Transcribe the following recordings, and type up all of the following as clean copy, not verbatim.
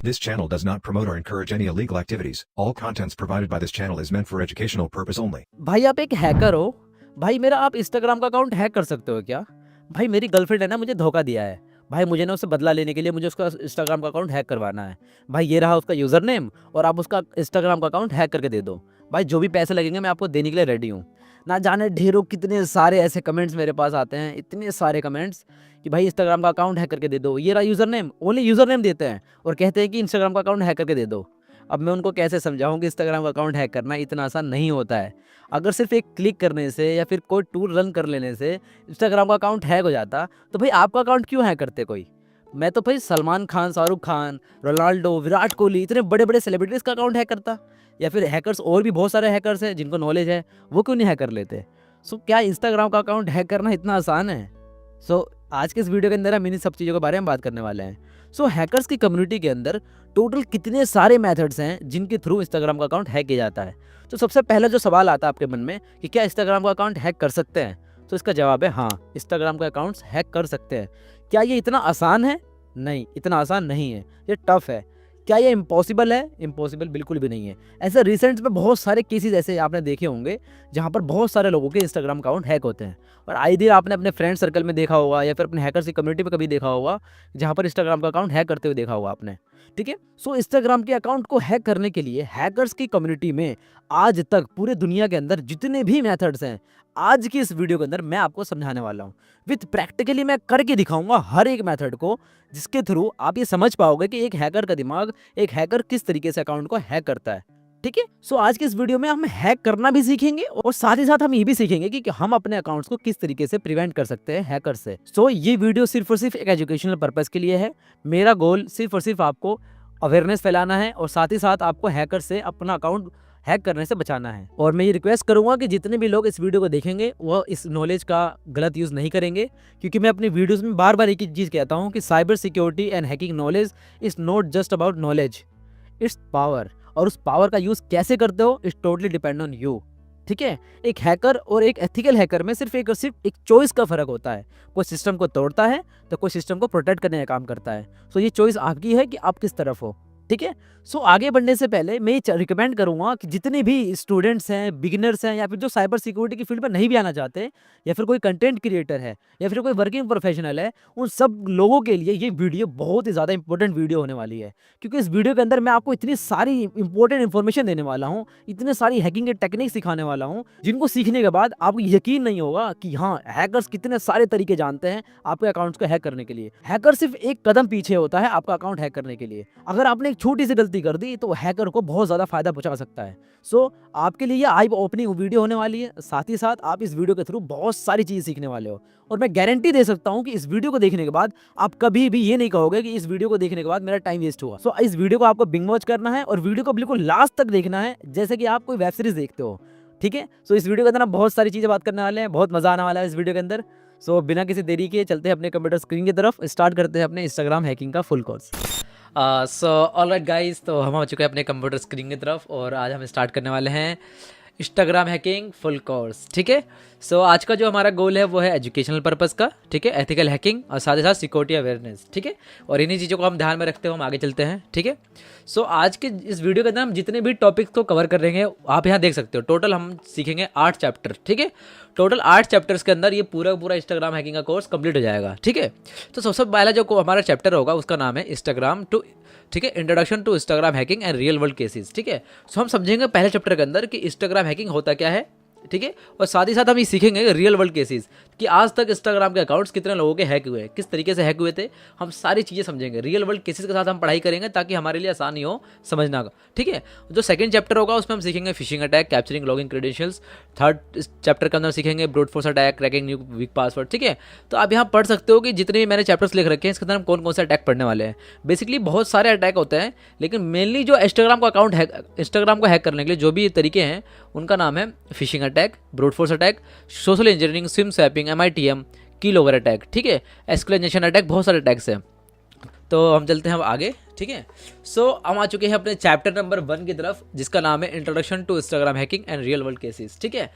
This channel does not promote or encourage any illegal activities. All contents provided by this channel is meant for educational purpose only. भाई आप एक hacker हो। भाई मेरा आप Instagram का अकाउंट हैक कर सकते हो क्या? भाई मेरी गर्लफ्रेंड है ना, मुझे धोखा दिया है। भाई मुझे ना उससे बदला लेने के लिए मुझे उसका इंस्टाग्राम का अकाउंट हैक करवाना है। भाई ये रहा उसका यूज़र नेम और आप उसका इंस्टाग्राम का अकाउंट हैक करके दे दो। भाई जो भी पैसे लगेंगे मैं आपको देने के लिए रेडी हूँ। ना जाने ढेरों कितने सारे ऐसे कमेंट्स मेरे पास आते हैं, इतने सारे कमेंट्स कि भाई इंस्टाग्राम का अकाउंट हैक करके दे दो। ये रहा user name, only user name देते हैं और कहते हैं कि इंस्टाग्राम का अकाउंट हैक करके दे दो। अब मैं उनको कैसे समझाऊं कि इंस्टाग्राम का अकाउंट हैक करना इतना आसान नहीं होता है। अगर सिर्फ एक क्लिक करने से या फिर कोई टूल रन कर लेने से इंस्टाग्राम का अकाउंट हैक हो जाता तो भाई आपका अकाउंट क्यों हैक करते कोई? मैं तो भाई सलमान खान, शाहरुख खान, रोनाल्डो, विराट कोहली, इतने बड़े बड़े सेलिब्रिटीज़ का अकाउंट हैक करता। या फिर हैकर्स और भी बहुत सारे हैकर्स हैं जिनको नॉलेज है, वो क्यों नहीं हैक कर लेते? सो क्या इंस्टाग्राम का अकाउंट हैक करना इतना आसान है? आज के इस वीडियो के अंदर हम इन सब चीज़ों के बारे में बात करने वाले हैं। हैकर्स की कम्युनिटी के अंदर टोटल कितने सारे मेथड्स हैं जिनके थ्रू इंस्टाग्राम का अकाउंट हैक किया जाता है। तो सबसे पहला जो सवाल आता है आपके मन में कि क्या इंस्टाग्राम का अकाउंट हैक कर सकते हैं, तो इसका जवाब है हाँ, इंस्टाग्राम के अकाउंट्स हैक कर सकते हैं। क्या ये इतना आसान है? नहीं, इतना आसान नहीं है, ये टफ है। क्या ये इम्पॉसिबल है? इम्पॉसिबल बिल्कुल भी नहीं है। ऐसे रिसेंट में बहुत सारे केसेस ऐसे आपने देखे होंगे जहाँ पर बहुत सारे लोगों के इंस्टाग्राम अकाउंट हैक होते हैं और आए दिन आपने अपने फ्रेंड सर्कल में देखा होगा या फिर अपने हैकर्स की कम्युनिटी में कभी देखा होगा जहाँ पर इंस्टाग्राम का अकाउंट हैक करते हुए देखा होगा आपने। ठीक है, इंस्टाग्राम के अकाउंट को हैक करने के लिए हैकर्स की कम्युनिटी में आज तक पूरे दुनिया के अंदर जितने भी मेथड्स हैं, आज की इस वीडियो के अंदर मैं आपको समझाने वाला हूँ। विथ प्रैक्टिकली मैं करके दिखाऊंगा हर एक मेथड को, जिसके थ्रू आप ये समझ पाओगे कि एक हैकर का दिमाग, एक हैकर किस तरीके से अकाउंट को हैक करता है। ठीक है, आज के इस वीडियो में हम हैक करना भी सीखेंगे और साथ ही साथ हम ये भी सीखेंगे कि हम अपने अकाउंट्स को किस तरीके से प्रिवेंट कर सकते हैं हैकर से। ये वीडियो सिर्फ और सिर्फ एक एजुकेशनल पर्पस के लिए है। मेरा गोल सिर्फ और सिर्फ आपको अवेयरनेस फैलाना है और साथ ही साथ आपको हैकर से अपना अकाउंट हैक करने से बचाना है। और मैं ये रिक्वेस्ट करूंगा कि जितने भी लोग इस वीडियो को देखेंगे वो इस नॉलेज का गलत यूज़ नहीं करेंगे, क्योंकि मैं अपनी वीडियोस में बार बार एक ही चीज़ कहता हूं कि cyber security and hacking knowledge is not just about knowledge, it's power. और उस पावर का यूज़ कैसे करते हो it's totally depend on you. ठीक है, एक हैकर और एक एथिकल हैकर में सिर्फ एक चॉइस का फर्क होता है। कोई सिस्टम को तोड़ता है तो कोई सिस्टम को प्रोटेक्ट करने का काम करता है। ये चॉइस आपकी है कि आप किस तरफ हो। ठीक है, आगे बढ़ने से पहले मैं ये रिकमेंड करूंगा कि जितने भी स्टूडेंट्स हैं, बिगिनर्स हैं या फिर जो साइबर सिक्योरिटी की फील्ड में नहीं भी आना चाहते, या फिर कोई कंटेंट क्रिएटर है या फिर कोई वर्किंग प्रोफेशनल है, उन सब लोगों के लिए ये वीडियो बहुत ही ज़्यादा इंपॉर्टेंट वीडियो होने वाली है। क्योंकि इस वीडियो के अंदर मैं आपको इतनी सारी इंपॉर्टेंट इन्फॉर्मेशन देने वाला हूँ, इतने सारी हैकिंग के टेक्निक सिखाने वाला हूँ, जिनको सीखने के बाद आपको यकीन नहीं होगा कि हाँ, हैकर्स कितने सारे तरीके जानते हैं आपके अकाउंट्स को हैक करने के लिए। हैकर सिर्फ एक कदम पीछे होता है आपका अकाउंट हैक करने के लिए। अगर आपने एक छोटी सी गलती कर दी तो हैकर को बहुत ज़्यादा फायदा पहुंचा सकता है। आपके लिए ये आई ओपनिंग वीडियो होने वाली है। साथ ही साथ आप इस वीडियो के थ्रू बहुत सारी चीज़ सीखने वाले हो और मैं गारंटी दे सकता हूं कि इस वीडियो को देखने के बाद आप कभी भी ये नहीं कहोगे कि इस वीडियो को देखने के बाद मेरा टाइम वेस्ट हुआ। इस वीडियो को आपको बिंग वॉच करना है और वीडियो को बिल्कुल लास्ट तक देखना है, जैसे कि आप कोई वेब सीरीज देखते हो। ठीक है, इस वीडियो के अंदर हम बहुत सारी चीज़ें बात करने वाले हैं, बहुत मज़ा आने वाला है इस वीडियो के अंदर। बिना किसी देरी के चलते हैं अपने कंप्यूटर स्क्रीन की तरफ, स्टार्ट करते हैं अपने इंस्टाग्राम हैकिंग का फुल कोर्स। ऑलराइट गाइस, तो हम आ चुके हैं अपने कंप्यूटर स्क्रीन की तरफ और आज हम स्टार्ट करने वाले हैं इंस्टाग्राम हैकिंग फुल कोर्स। ठीक है, आज का जो हमारा गोल है वो है एजुकेशनल पर्पस का। ठीक है, एथिकल हैकिंग और साथ ही साथ सिक्योरिटी अवेयरनेस। ठीक है, और इन्हीं चीज़ों को हम ध्यान में रखते हुए हम आगे चलते हैं। ठीक है, आज के इस वीडियो के अंदर हम जितने भी टॉपिक्स को कवर कर रहेंगे आप यहाँ देख सकते हो। टोटल हम सीखेंगे 8 चैप्टर। ठीक है, टोटल 8 चैप्टर्स के अंदर ये पूरा इंस्टाग्राम हैकिंग का कोर्स कंप्लीट हो जाएगा। ठीक है, सबसे पहला जो हमारा चैप्टर होगा उसका नाम है इंस्टाग्राम टू, ठीक है, introduction to Instagram hacking and real world cases. ठीक है, हम समझेंगे पहले चैप्टर के अंदर कि इंस्टाग्राम हैकिंग होता क्या है। ठीक है, और साथ ही साथ हम ये सीखेंगे रियल वर्ल्ड केसेस कि आज तक इंस्टाग्राम के अकाउंट्स कितने लोगों के हैक हुए, किस तरीके से हैक हुए थे, हम सारी चीज़ें समझेंगे। रियल वर्ल्ड केसेस के साथ हम पढ़ाई करेंगे ताकि हमारे लिए आसानी हो समझना का। ठीक है, जो सेकंड चैप्टर होगा उसमें हम सीखेंगे phishing attack, capturing login credentials. Third chapter के अंदर सीखेंगे brute force attack, cracking new week password. ठीक है, तो आप यहाँ पढ़ सकते हो कि जितने भी मैंने चैप्टर्स लिख रखे हैं इसके अंदर हम कौन कौन से अटैक पढ़ने वाले हैं। बेसिकली बहुत सारे अटैक होते हैं, लेकिन मेनली जो इंस्टाग्राम को हैक करने के लिए जो भी तरीके हैं उनका नाम है phishing attack, brute force attack, social engineering, SIM swapping, MITM, कीलोवर अटैक। ठीक है, एस्केलेशन अटैक, बहुत सारे अटैक्स हैं। तो हम चलते हैं अब आगे। ठीक है, हम आ चुके हैं अपने चैप्टर नंबर 1 की तरफ, जिसका नाम है introduction to Instagram hacking and real world cases. ठीक है,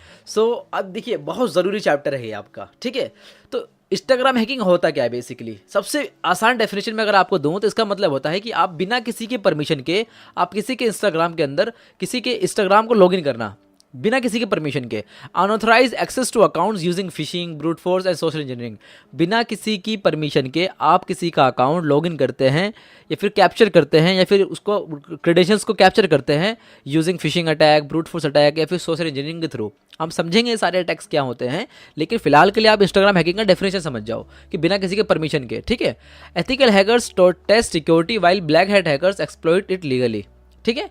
अब देखिए बहुत ज़रूरी चैप्टर है ये आपका। ठीक है, तो इंस्टाग्राम हैकिंग होता क्या है बेसिकली? सबसे आसान डेफिनेशन में अगर आपको दूं तो इसका मतलब होता है कि आप बिना किसी के परमिशन के आप किसी के इंस्टाग्राम के अंदर किसी के इंस्टाग्राम को लॉगिन करना, बिना किसी के परमिशन के। Unauthorise access to accounts using phishing, brute force and social engineering. बिना किसी की परमिशन के आप किसी का अकाउंट लॉगिन करते हैं या फिर कैप्चर करते हैं या फिर उसको क्रेडेंशियल्स को कैप्चर करते हैं using fishing attack, brute force attack या फिर सोशल इंजीनियरिंग के थ्रू। हम समझेंगे ये सारे अटैक्स क्या होते हैं, लेकिन फिलहाल के लिए आप इंस्टाग्राम हैकिंग का डेफिनेशन समझ जाओ कि बिना किसी के परमिशन के, ठीक है। Ethical hackers test security while black hat hackers exploit it legally, ठीक है।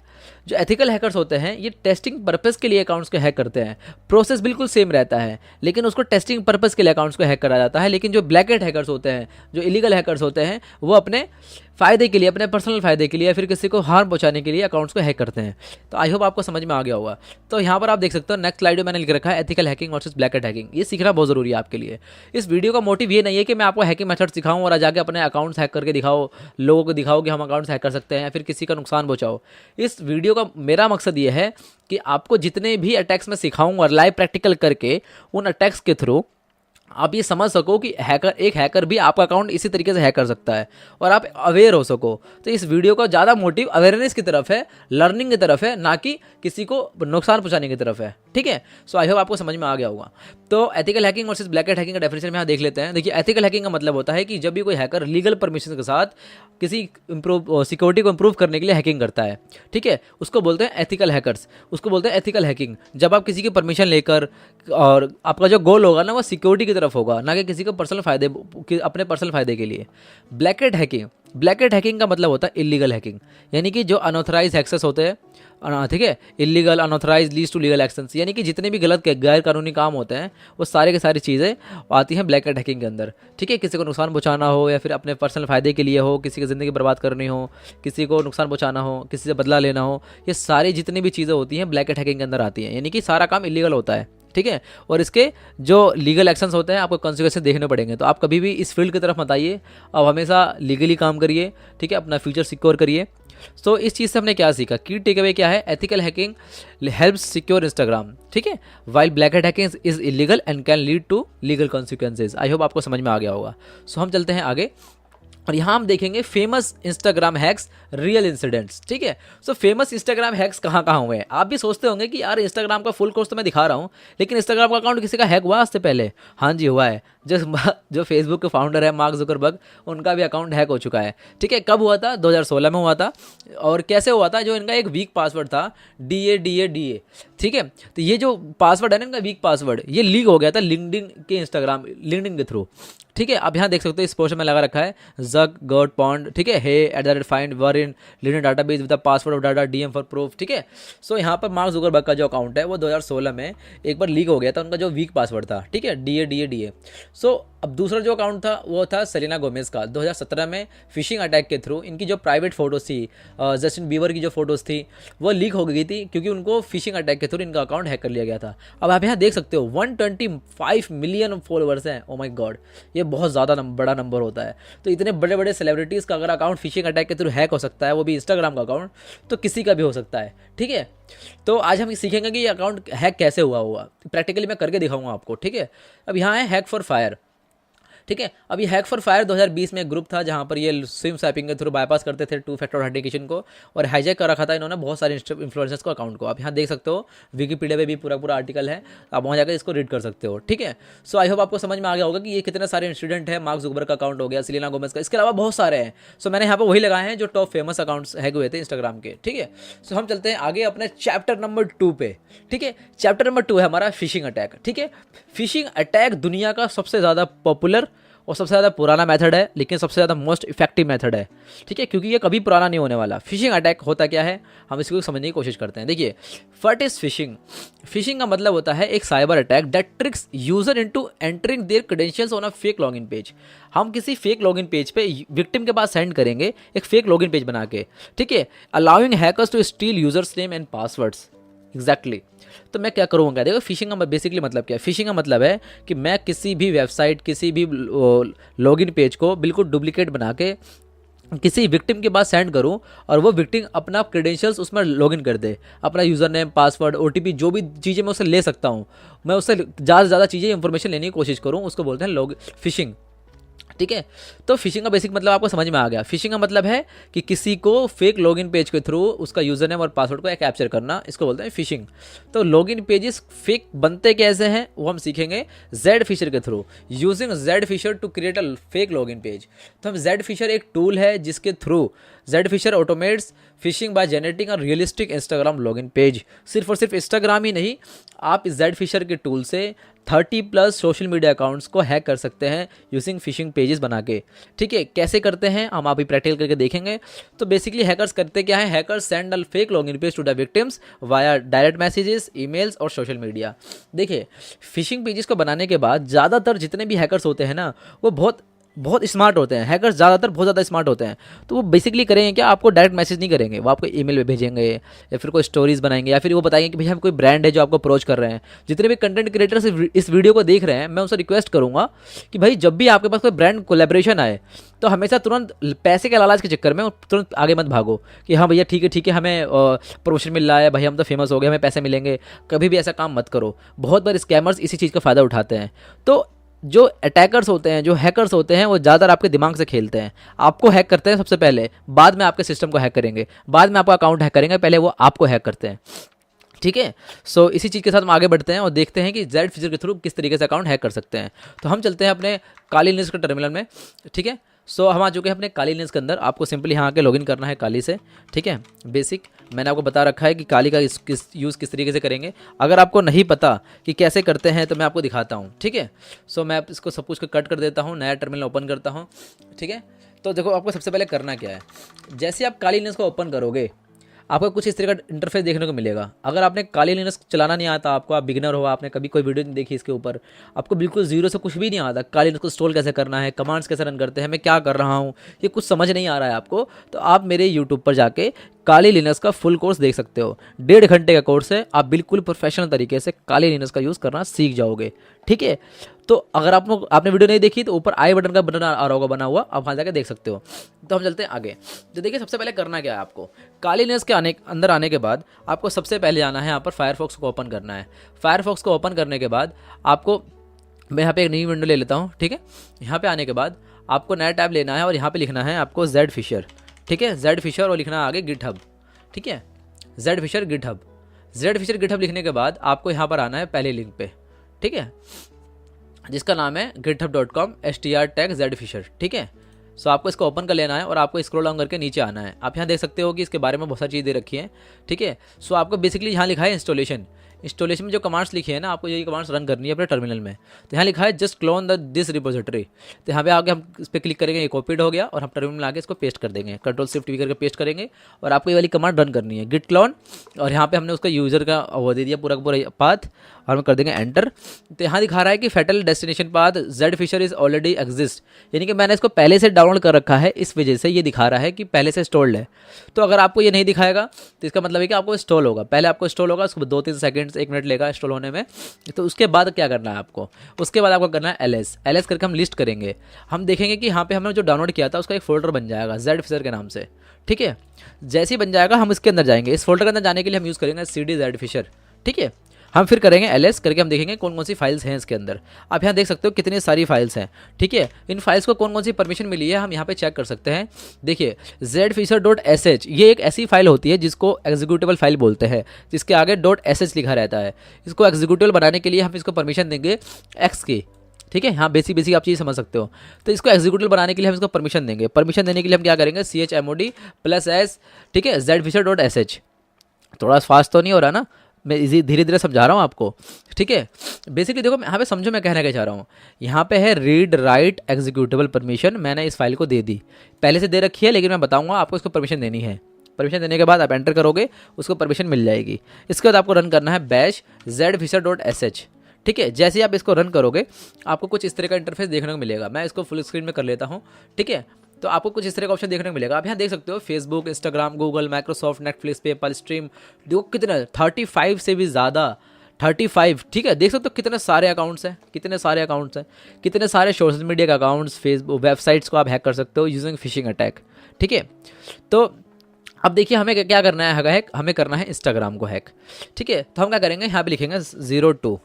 जो एथिकल हैकर्स होते हैं ये टेस्टिंग पर्पस के लिए अकाउंट्स को हैक करते हैं। प्रोसेस बिल्कुल सेम रहता है, लेकिन उसको टेस्टिंग पर्पस के लिए अकाउंट्स को हैक करा जाता है। लेकिन जो ब्लैक हैट हैकर्स होते हैं, जो इलीगल हैकर्स होते हैं, वो अपने फ़ायदे के लिए, अपने पर्सनल फ़ायदे के लिए या फिर किसी को हार्म पहुंचाने के लिए अकाउंट्स को हैक करते हैं। तो आई होप आपको समझ में आ गया होगा। तो यहाँ पर आप देख सकते हो नेक्स्ट स्लाइड में मैंने लिख रखा है ethical hacking versus black hat hacking. ये सीखना बहुत ज़रूरी है आपके लिए। इस वीडियो का मोटिव ये नहीं है कि मैं आपको हैकिंग मेथड सिखाऊं और जाके अपने अकाउंट्स हैक करके दिखाओ, लोगों को दिखाओ कि हम अकाउंट्स हैक कर सकते हैं या फिर किसी का नुकसान पहुँचाओ। इस वीडियो का मेरा मकसद ये है कि आपको जितने भी अटैक्स मैं सिखाऊंगा लाइव प्रैक्टिकल करके, उन अटैक्स के थ्रू आप ये समझ सको कि एक हैकर भी आपका अकाउंट इसी तरीके से हैक कर सकता है और आप अवेयर हो सको। तो इस वीडियो का ज़्यादा मोटिव अवेयरनेस की तरफ है, लर्निंग की तरफ है, ना कि किसी को नुकसान पहुंचाने की तरफ है, ठीक है। सो आई होप आपको समझ में आ गया होगा। तो ethical hacking versus black hat hacking का डेफिनेशन में यहाँ देख लेते हैं। देखिए, एथिकल हैकिंग का मतलब होता है कि जब भी कोई हैकर लीगल परमिशन के साथ किसी सिक्योरिटी को इंप्रूव करने के लिए हैकिंग करता है, ठीक है, उसको बोलते हैं एथिकल हैकर्स, उसको बोलते हैं एथिकल हैकिंग। जब आप किसी की परमिशन लेकर, और आपका जो गोल होगा ना वो सिक्योरिटी की तरफ होगा, ना कि किसी को पर्सनल फायदे, अपने पर्सनल फायदे के लिए। ब्लैक हैट हैकिंग का मतलब होता है इलीगल हैकिंग, यानी कि जो अनऑथराइज एक्सेस होते हैं, ठीक है, illegal unauthorise leads to legal actions, यानी कि जितने भी गलत गैर कानूनी काम होते हैं वो सारे के सारी चीज़ें आती हैं ब्लैक हैट हैकिंग के अंदर, ठीक है। किसी को नुकसान पहुंचाना हो या फिर अपने पर्सनल फायदे के लिए हो, किसी की ज़िंदगी बर्बाद करनी हो, किसी को नुकसान पहुंचाना हो, किसी से बदला लेना हो, ये सारी जितनी भी चीज़ें होती हैं ब्लैक हैट हैकिंग के अंदर आती हैं, यानी कि सारा काम इलीगल होता है, ठीक है। और इसके जो लीगल एक्शंस होते हैं आपको कॉन्सिक्वेंसेस देखने पड़ेंगे। तो आप कभी भी इस फील्ड की तरफ मत आइए, अब हमेशा लीगली काम करिए, ठीक है, अपना फ्यूचर सिक्योर करिए। तो इस चीज़ से हमने क्या सीखा, की टेक अवे क्या है, ethical hacking helps secure Instagram, ठीक है, while black hat hacking is illegal and can lead to legal consequences. I hope आपको समझ में आ गया होगा। सो हम चलते हैं आगे और यहाँ हम देखेंगे famous Instagram hacks, real incidents, ठीक है। सो फेमस इंस्टाग्राम हैक्स कहाँ कहाँ हुए हैं। आप भी सोचते होंगे कि यार इंस्टाग्राम का फुल कोर्स तो मैं दिखा रहा हूँ, लेकिन इंस्टाग्राम का अकाउंट किसी का हैक हुआ आज से पहले? हाँ जी, हुआ है। जो फेसबुक के फाउंडर है मार्क जुकरबर्ग, उनका भी अकाउंट हैक हो चुका है, ठीक है। कब हुआ था? 2016 में हुआ था। और कैसे हुआ था? जो इनका एक वीक पासवर्ड था, DA, ठीक है। तो ये जो पासवर्ड है ना इनका वीक पासवर्ड, ये लीक हो गया था लिंक्डइन के थ्रू, ठीक है। आप यहाँ देख सकते हो इस पोस्ट में लगा रखा है जग गॉट पॉन्ड, ठीक है, हे @find were in LinkedIn database with the password of data DM for proof, ठीक है। सो यहाँ पर मार्क जुकरबर्ग का जो अकाउंट है वो 2016 में एक बार लीक हो गया था, उनका जो वीक पासवर्ड था, ठीक है, DA। सो अब दूसरा जो अकाउंट था वो था सेलेना गोमेज का। 2017 में फिशिंग अटैक के थ्रू इनकी जो प्राइवेट फोटोज थी, जस्टिन बीबर की जो फोटोज़ थी वो लीक हो गई थी, क्योंकि उनको फिशिंग अटैक के थ्रू इनका अकाउंट हैक कर लिया गया था। अब आप यहाँ देख सकते हो 125 मिलियन फॉलोअर्स हैं। ओ माय गॉड, ये बहुत ज़्यादा बड़ा नंबर होता है। तो इतने बड़े बड़े सेलिब्रिटीज़ का अगर अकाउंट फिशिंग अटैक के थ्रू हैक हो सकता है, वो भी इंस्टाग्राम का अकाउंट, तो किसी का भी हो सकता है, ठीक है। तो आज हम सीखेंगे कि ये अकाउंट हैक कैसे हुआ होगा, प्रैक्टिकली मैं करके दिखाऊंगा आपको, ठीक है। अब यहाँ है हैक फॉर फायर, ठीक है। अभी हैक फॉर फायर 2020 में एक ग्रुप था जहां पर ये सिम स्वैपिंग के थ्रू बाईपास करते थे 2 फैक्टर ऑथेंटिकेशन को, और हाईजैक कर रखा था इन्होंने बहुत सारे इन्फ्लुएंसर्स को अकाउंट को। आप यहाँ देख सकते हो विकीपीडिया पे भी पूरा आर्टिकल है, आप वहाँ जाकर इसको रीड कर सकते हो, ठीक है। सो आई होप आपको समझ में आ गया होगा कि ये कितने सारे इंसिडेंट है। मार्क जुकरबर्ग का अकाउंट हो गया, सेलेना गोमेज का, इसके अलावा बहुत सारे हैं। सो मैंने यहाँ पर वही लगाए हैं जो टॉप फेमस अकाउंट्स हैक हुए थे इंस्टाग्राम के, ठीक है। सो हम चलते हैं आगे अपने चैप्टर नंबर 2 पे, ठीक है। चैप्टर नंबर 2 है हमारा फिशिंग अटैक, ठीक है। फिशिंग अटैक दुनिया का सबसे ज़्यादा पॉपुलर और सबसे ज़्यादा पुराना मेथड है, लेकिन सबसे ज़्यादा मोस्ट इफेक्टिव मेथड है, ठीक है, क्योंकि ये कभी पुराना नहीं होने वाला। फिशिंग अटैक होता क्या है, हम इसको समझने की कोशिश करते हैं। देखिए, व्हाट इज फिशिंग? फिशिंग का मतलब होता है एक cyber attack that tricks user into entering their credentials on a fake login page. हम किसी फेक लॉगिन पेज पे विक्टिम के पास सेंड करेंगे एक फेक लॉगिन पेज बना के, ठीक है, allowing hackers to steal users name and passwords. Exactly. तो मैं क्या करूँगा, देखो फिशिंग का बेसिकली मतलब क्या है। फिशिंग का मतलब है कि मैं किसी भी वेबसाइट, किसी भी लॉगिन पेज को बिल्कुल डुप्लीकेट बना के किसी विक्टिम के पास सेंड करूं और वो विक्टिम अपना क्रेडेंशियल्स उसमें लॉगिन कर दे, अपना यूज़र नेम, पासवर्ड, ओटीपी, जो भी चीज़ें मैं उससे ले सकता हूं, मैं उससे ज़्यादा से ज़्यादा चीज़ें इंफॉर्मेशन लेने की कोशिश करूं, उसको बोलते हैं लॉग फिशिंग। ठीक है, तो फिशिंग का बेसिक मतलब आपको समझ में आ गया। फिशिंग का मतलब है कि किसी को फेक लॉगिन पेज के थ्रू उसका यूजर नेम और पासवर्ड को कैप्चर करना, इसको बोलते हैं फिशिंग। तो लॉगिन पेजेस फेक बनते कैसे हैं वो हम सीखेंगे जेड फिशर के थ्रू, using Z phisher to create a fake login page. तो हम जेड फिशर एक टूल है जिसके through Z phisher automates phishing by generating a realistic Instagram login page. सिर्फ और सिर्फ इंस्टाग्राम ही नहीं, आप इस जेड फिशर के टूल से 30+ सोशल मीडिया अकाउंट्स को हैक कर सकते हैं यूजिंग फिशिंग पेजेस बना के। ठीक है, कैसे करते हैं हम अभी प्रैक्टिकल करके देखेंगे। तो बेसिकली हैकर्स करते क्या है, hackers send a fake login page to the victims via direct messages, emails और सोशल मीडिया। देखिए, फिशिंग पेजेस को बनाने के बाद ज़्यादातर जितने भी हैकर्स होते हैं ना, वो बहुत बहुत स्मार्ट होते हैं। हैकर्स ज़्यादातर बहुत ज़्यादा स्मार्ट होते हैं। तो वो बेसिकली करेंगे क्या, आपको डायरेक्ट मैसेज नहीं करेंगे, वो आपको ईमेल पे भेजेंगे या फिर कोई स्टोरीज बनाएंगे या फिर वो बताएंगे कि भैया हम कोई ब्रांड है जो आपको अप्रोच कर रहे हैं। जितने भी कंटेंट क्रिएटर्स इस वीडियो को देख रहे हैं, मैं उनसे रिक्वेस्ट करूंगा कि भाई जब भी आपके पास कोई ब्रांड कोलैबोरेशन आए तो हमेशा तुरंत पैसे के लालच के चक्कर में तुरंत आगे मत भागो कि हाँ भैया ठीक है हमें प्रमोशन मिल रहा है, भाई हम तो फेमस हो गए, हमें पैसे मिलेंगे। कभी भी ऐसा काम मत करो। बहुत बार स्कैमर्स इसी चीज़ का फ़ायदा उठाते हैं। तो जो अटैकर्स होते हैं, जो हैकर्स होते हैं, वो ज़्यादातर आपके दिमाग से खेलते हैं। आपको हैक करते हैं सबसे पहले, बाद में आपके सिस्टम को हैक करेंगे, बाद में आपका अकाउंट हैक करेंगे, पहले वो आपको हैक करते हैं। ठीक है, सो इसी चीज़ के साथ हम आगे बढ़ते हैं और देखते हैं कि जेड फीचर के थ्रू किस तरीके से अकाउंट हैक कर सकते हैं। तो हम चलते हैं अपने काली लिनक्स के टर्मिनल में। ठीक है, सो हम आ चुके हैं अपने काली लिनक्स के अंदर। आपको सिंपली यहाँ आके लॉगिन करना है काली से। ठीक है, बेसिक मैंने आपको बता रखा है कि काली का यूज़ किस तरीके से करेंगे। अगर आपको नहीं पता कि कैसे करते हैं तो मैं आपको दिखाता हूँ। ठीक है, सो मैं इसको सब कुछ को कट कर देता हूँ, नया टर्मिनल ओपन करता हूँ। ठीक है, तो देखो आपको सबसे पहले करना क्या है। जैसे आप काली लिनक्स को ओपन करोगे, आपको कुछ इस तरह का इंटरफेस देखने को मिलेगा। अगर आपने काली लिनक्स चलाना नहीं आता, आपको, आप बिगिनर हो, आपने कभी कोई वीडियो नहीं देखी इसके ऊपर, आपको बिल्कुल जीरो से कुछ भी नहीं आता, काली लिनक्स को इंस्टॉल कैसे करना है, कमांड्स कैसे रन करते हैं, मैं क्या कर रहा हूँ, ये कुछ समझ नहीं आ रहा है आपको, तो आप मेरे यूट्यूब पर जाके काली लिनक्स का फुल कोर्स देख सकते हो। 1.5 घंटे का कोर्स है, आप बिल्कुल प्रोफेशनल तरीके से काली लिनक्स का यूज़ करना सीख जाओगे। ठीक है, तो अगर आपने वीडियो नहीं देखी तो ऊपर आई बटन का बटन आ रहा होगा बना हुआ, आप वहाँ जाकर देख सकते हो। तो हम चलते हैं आगे। तो देखिए, सबसे पहले करना क्या है आपको, काली लिनक्स के अंदर आने के बाद आपको सबसे पहले आना है यहाँ पर फायरफॉक्स को ओपन करना है। फायरफॉक्स को ओपन करने के बाद आपको, मैं यहाँ पे एक नई विंडो ले लेता हूँ। ठीक है, यहाँ पे आने के बाद आपको नया टैब लेना है और यहाँ पे लिखना है आपको जेड फिशर। ठीक है, जेड फिशर, और लिखना है आगे गिटहब। ठीक है, Z phisher GitHub. Z phisher GitHub लिखने के बाद आपको यहाँ पर आना है पहले लिंक पे। ठीक है, जिसका नाम है github.com/str-zfisher। ठीक है, सो आपको इसको ओपन कर लेना है और आपको स्क्रॉल डाउन करके नीचे आना है। आप यहाँ देख सकते हो कि इसके बारे में बहुत सारी चीज़ दे रखी है। ठीक है, सो आपको बेसिकली यहाँ लिखा है इंस्टॉलेशन। इंस्टॉलेशन में जो कमांड्स लिखी है ना, आपको यही कमांड्स रन करनी है अपने टर्मिनल में। तो यहाँ लिखा है जस्ट क्लोन दिस रिपोजिटरी। तो यहाँ पे आगे हम इस पर क्लिक करेंगे, ये कॉपीड हो गया और हम टर्मिनल में आके इसको पेस्ट कर देंगे, Ctrl+Shift+V करके पेस्ट करेंगे और आपको ये वाली कमांड रन करनी है, गिट क्लोन। और यहाँ पे हमने उसका यूज़र का वो दे दिया पूरा का पूरा पाथ, और हम कर देंगे एंटर। तो यहाँ दिखा रहा है कि fatal destination path Z phisher is already exist, यानी कि मैंने इसको पहले से डाउनलोड कर रखा है, इस वजह से ये दिखा रहा है कि पहले से इंस्टॉल्ड है। तो अगर आपको ये नहीं दिखाएगा तो इसका मतलब है कि आपको इंस्टॉल होगा, पहले आपको इंस्टॉल होगा, उसको 2-3 सेकंड 1 मिनट लेगा इंस्टॉल होने में। तो उसके बाद क्या करना है आपको, उसके बाद आपको करना है एलएस करके हम लिस्ट करेंगे। हम देखेंगे कि यहाँ पे हमने जो डाउनलोड किया था उसका एक फोल्डर बन जाएगा जेड फिशर के नाम से। ठीक है, जैसे ही बन जाएगा हम इसके अंदर जाएंगे। इस फोल्डर के अंदर जाने के लिए हम यूज़ करेंगे cd जेड फिशर। ठीक है, हम फिर करेंगे एलएस करके, हम देखेंगे कौन कौन सी फाइल्स हैं इसके अंदर। आप यहाँ देख सकते हो कितनी सारी फाइल्स हैं। ठीक है, इन फाइल्स को कौन कौन सी परमिशन मिली है हम यहाँ पे चेक कर सकते हैं। देखिए, zfisher.sh ये एक ऐसी फाइल होती है जिसको एग्जीक्यूटेबल फाइल बोलते हैं, जिसके आगे .sh लिखा रहता है। इसको एग्जीक्यूटेबल बनाने के लिए हम इसको परमिशन देंगे x की। ठीक है, हाँ बेसिक आप चीज़ समझ सकते हो। तो इसको एग्जीक्यूटिव बनाने के लिए हम इसको परमिशन देंगे। परमिशन देने के लिए हम क्या करेंगे, chmod+s। ठीक है, zfisher.sh। थोड़ा फास्ट तो नहीं हो रहा ना, मैं इजी धीरे धीरे समझा रहा हूँ आपको। ठीक है, बेसिकली देखो यहाँ पे समझो मैं कहना क्या चाह रहा हूँ। यहाँ पे है रीड राइट एग्जीक्यूटेबल परमिशन, मैंने इस फाइल को दे दी, पहले से दे रखी है, लेकिन मैं बताऊँगा आपको इसको परमिशन देनी है। परमिशन देने के बाद आप एंटर करोगे, उसको परमिशन मिल जाएगी। इसके बाद आपको रन करना है बैश zfisher.sh। ठीक है, जैसे ही आप इसको रन करोगे आपको कुछ इस तरह का इंटरफेस देखने को मिलेगा। मैं इसको फुल स्क्रीन में कर लेता हूँ। ठीक है, तो आपको कुछ इस तरह का ऑप्शन देखने को मिलेगा। आप यहाँ देख सकते हो Facebook, Instagram, Google, Microsoft, Netflix, PayPal, stream. देखो कितने 35 से भी ज़्यादा 35, ठीक है। देख सकते हो कितने सारे अकाउंट्स हैं, कितने सारे अकाउंट्स हैं, कितने सारे सोशल मीडिया के अकाउंट्स, फेसबुक, वेबसाइट्स को आप हैक कर सकते हो यूजिंग फिशिंग अटैक, ठीक है। तो अब देखिए हमें क्या करना है हैक, हमें करना है इंस्टाग्राम को हैक, ठीक है। तो हम क्या करेंगे, यहाँ पे लिखेंगे 02,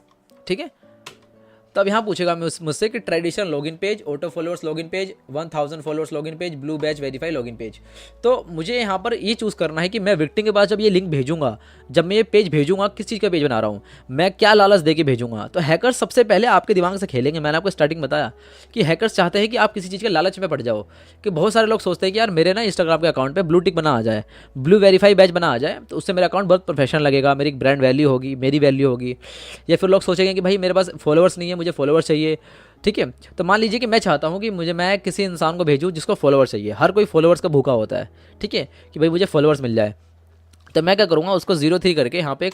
ठीक है। तो अब यहाँ पूछेगा मुझसे कि traditional login page, auto followers login page, 1000 followers login page, blue batch verify login page. तो मुझे यहाँ पर ये चूज़ करना है कि मैं विक्टिम के पास जब ये लिंक भेजूंगा, जब मैं ये पेज भेजूंगा, किस चीज़ का पेज बना रहा हूँ, मैं क्या लालच दे के भेजूंगा। तो हैकर्स सबसे पहले आपके दिमाग से खेलेंगे। मैंने आपको स्टार्टिंग बताया कि हैकर्स चाहते हैं कि आप किसी चीज़ के लालच में पड़ जाओ। कि बहुत सारे लोग सोचते हैं कि यार मेरे ना इंस्टाग्राम के अकाउंट पे ब्लू टिक बना आ जाए, ब्लू वेरीफाई बैच बना आ जाए, तो उससे मेरा अकाउंट बहुत प्रोफेशनल लगेगा, मेरी ब्रांड वैल्यू होगी, मेरी वैल्यू होगी। या फिर लोग सोचेंगे कि भाई मेरे पास फॉलोअर्स नहीं है, मुझे फॉलोअर्स चाहिए, ठीक है। तो मान लीजिए कि मैं चाहता हूँ कि मैं किसी इंसान को भेजूँ जिसको फॉलोअर्स चाहिए। हर कोई फॉलोअर्स का भूखा होता है, ठीक है, कि भाई मुझे फॉलोअर्स मिल जाए। तो मैं क्या करूँगा, उसको 03 करके यहाँ पे एक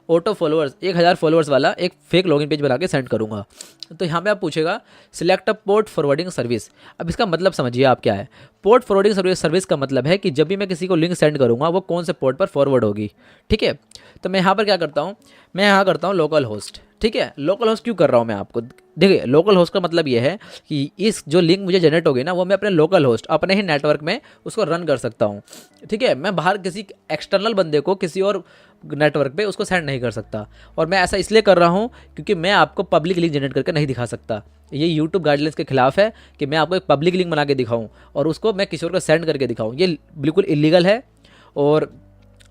ऑटो फॉलोअर्स 1000 फॉलोअर्स वाला एक फेक लॉगिन पेज बना के सेंड करूँगा। तो यहाँ पे आप पूछेगा select a port forwarding service. अब इसका मतलब समझिए आप क्या है। पोर्ट फॉरवर्डिंग सर्विस का मतलब है कि जब भी मैं किसी को लिंक सेंड करूँगा वो कौन से पोर्ट पर फॉरवर्ड होगी, ठीक है। तो मैं यहाँ पर क्या करता हूँ, मैं यहाँ करता हूँ लोकल होस्ट, ठीक है। लोकल होस्ट क्यों कर रहा हूँ मैं आपको, देखिए लोकल होस्ट का मतलब ये है कि इस जो लिंक मुझे जनरेट होगी ना, वो मैं अपने लोकल होस्ट, अपने ही नेटवर्क में उसको रन कर सकता हूँ, ठीक है। मैं बाहर किसी एक्सटर्नल बंदे को किसी और नेटवर्क पे उसको सेंड नहीं कर सकता। और मैं ऐसा इसलिए कर रहा हूँ क्योंकि मैं आपको पब्लिक लिंक जनरेट करके नहीं दिखा सकता। ये यूट्यूब गाइडलाइंस के खिलाफ है कि मैं आपको एक पब्लिक लिंक बना के दिखाऊं और उसको मैं किसी और को सेंड करके दिखाऊं। ये बिल्कुल इलीगल है और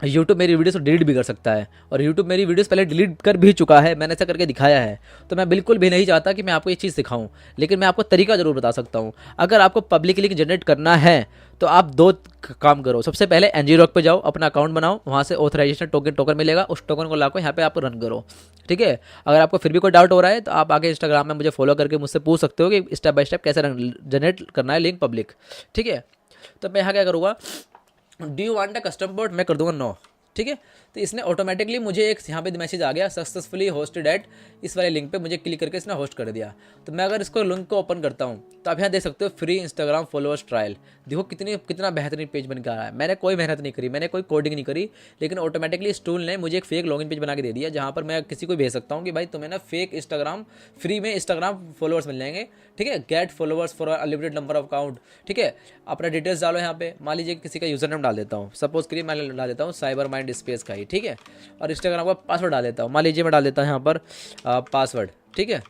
यूट्यूब मेरी वीडियोस को डिलीट भी कर सकता है। और यूट्यूब मेरी वीडियोस पहले डिलीट कर भी चुका है, मैंने ऐसा करके दिखाया है। तो मैं बिल्कुल भी नहीं चाहता कि मैं आपको ये चीज़ सिखाऊं, लेकिन मैं आपको तरीका ज़रूर बता सकता हूं। अगर आपको पब्लिक लिंक जनरेट करना है तो आप दो काम करो। सबसे पहले एनजीलॉग पे जाओ, अपना अकाउंट बनाओ, वहाँ से ऑथराइजेशन टोकन मिलेगा, उस टोकन को लाकर यहाँ पे आप रन करो, ठीक है। अगर आपको फिर भी कोई डाउट हो रहा है तो आप आगे इंस्टाग्राम में मुझे फॉलो करके मुझसे पूछ सकते हो कि स्टेप बाय स्टेप कैसे जनरेट करना है लिंक पब्लिक, ठीक है। तो मैं यहाँ क्या करूँगा, do you want a custom port, मैं कर दूंगा नो, ठीक है। तो इसने ऑटोमेटिकली मुझे एक यहाँ पे मैसेज आ गया सक्सेसफुली होस्टेड एट, इस वाले लिंक पे मुझे क्लिक करके इसने होस्ट कर दिया। तो मैं अगर इसको लिंक को ओपन करता हूँ तो आप यहाँ देख सकते हो फ्री इंस्टाग्राम फॉलोअर्स ट्रायल। देखो कितना बेहतरीन पेज बन के आ रहा है। मैंने कोई मेहनत नहीं करी, मैंने कोई कोडिंग नहीं करी, लेकिन ऑटोमेटिकली इस टूल ने मुझे एक फेक लॉगिन पेज बना के दे दिया, जहाँ पर मैं किसी को भेज सकता हूँ कि भाई तुम्हें ना फेक इंस्टाग्राम फ्री में इंस्टाग्राम फॉलोअर्स मिल जाएंगे, ठीक है। Get followers for unlimited number of account, ठीक है। अपना डिटेल्स डालो यहाँ पे, मान लीजिए किसी का यूजर नेम डाल देता हूँ, सपोज करिए मैं डाल देता हूँ साइबर माइंड स्पेस का ही, ठीक है। और इंस्टाग्राम का पासवर्ड डाल देता हूँ, मान लीजिए मैं डाल देता हूँ यहाँ पर पासवर्ड, ठीक है।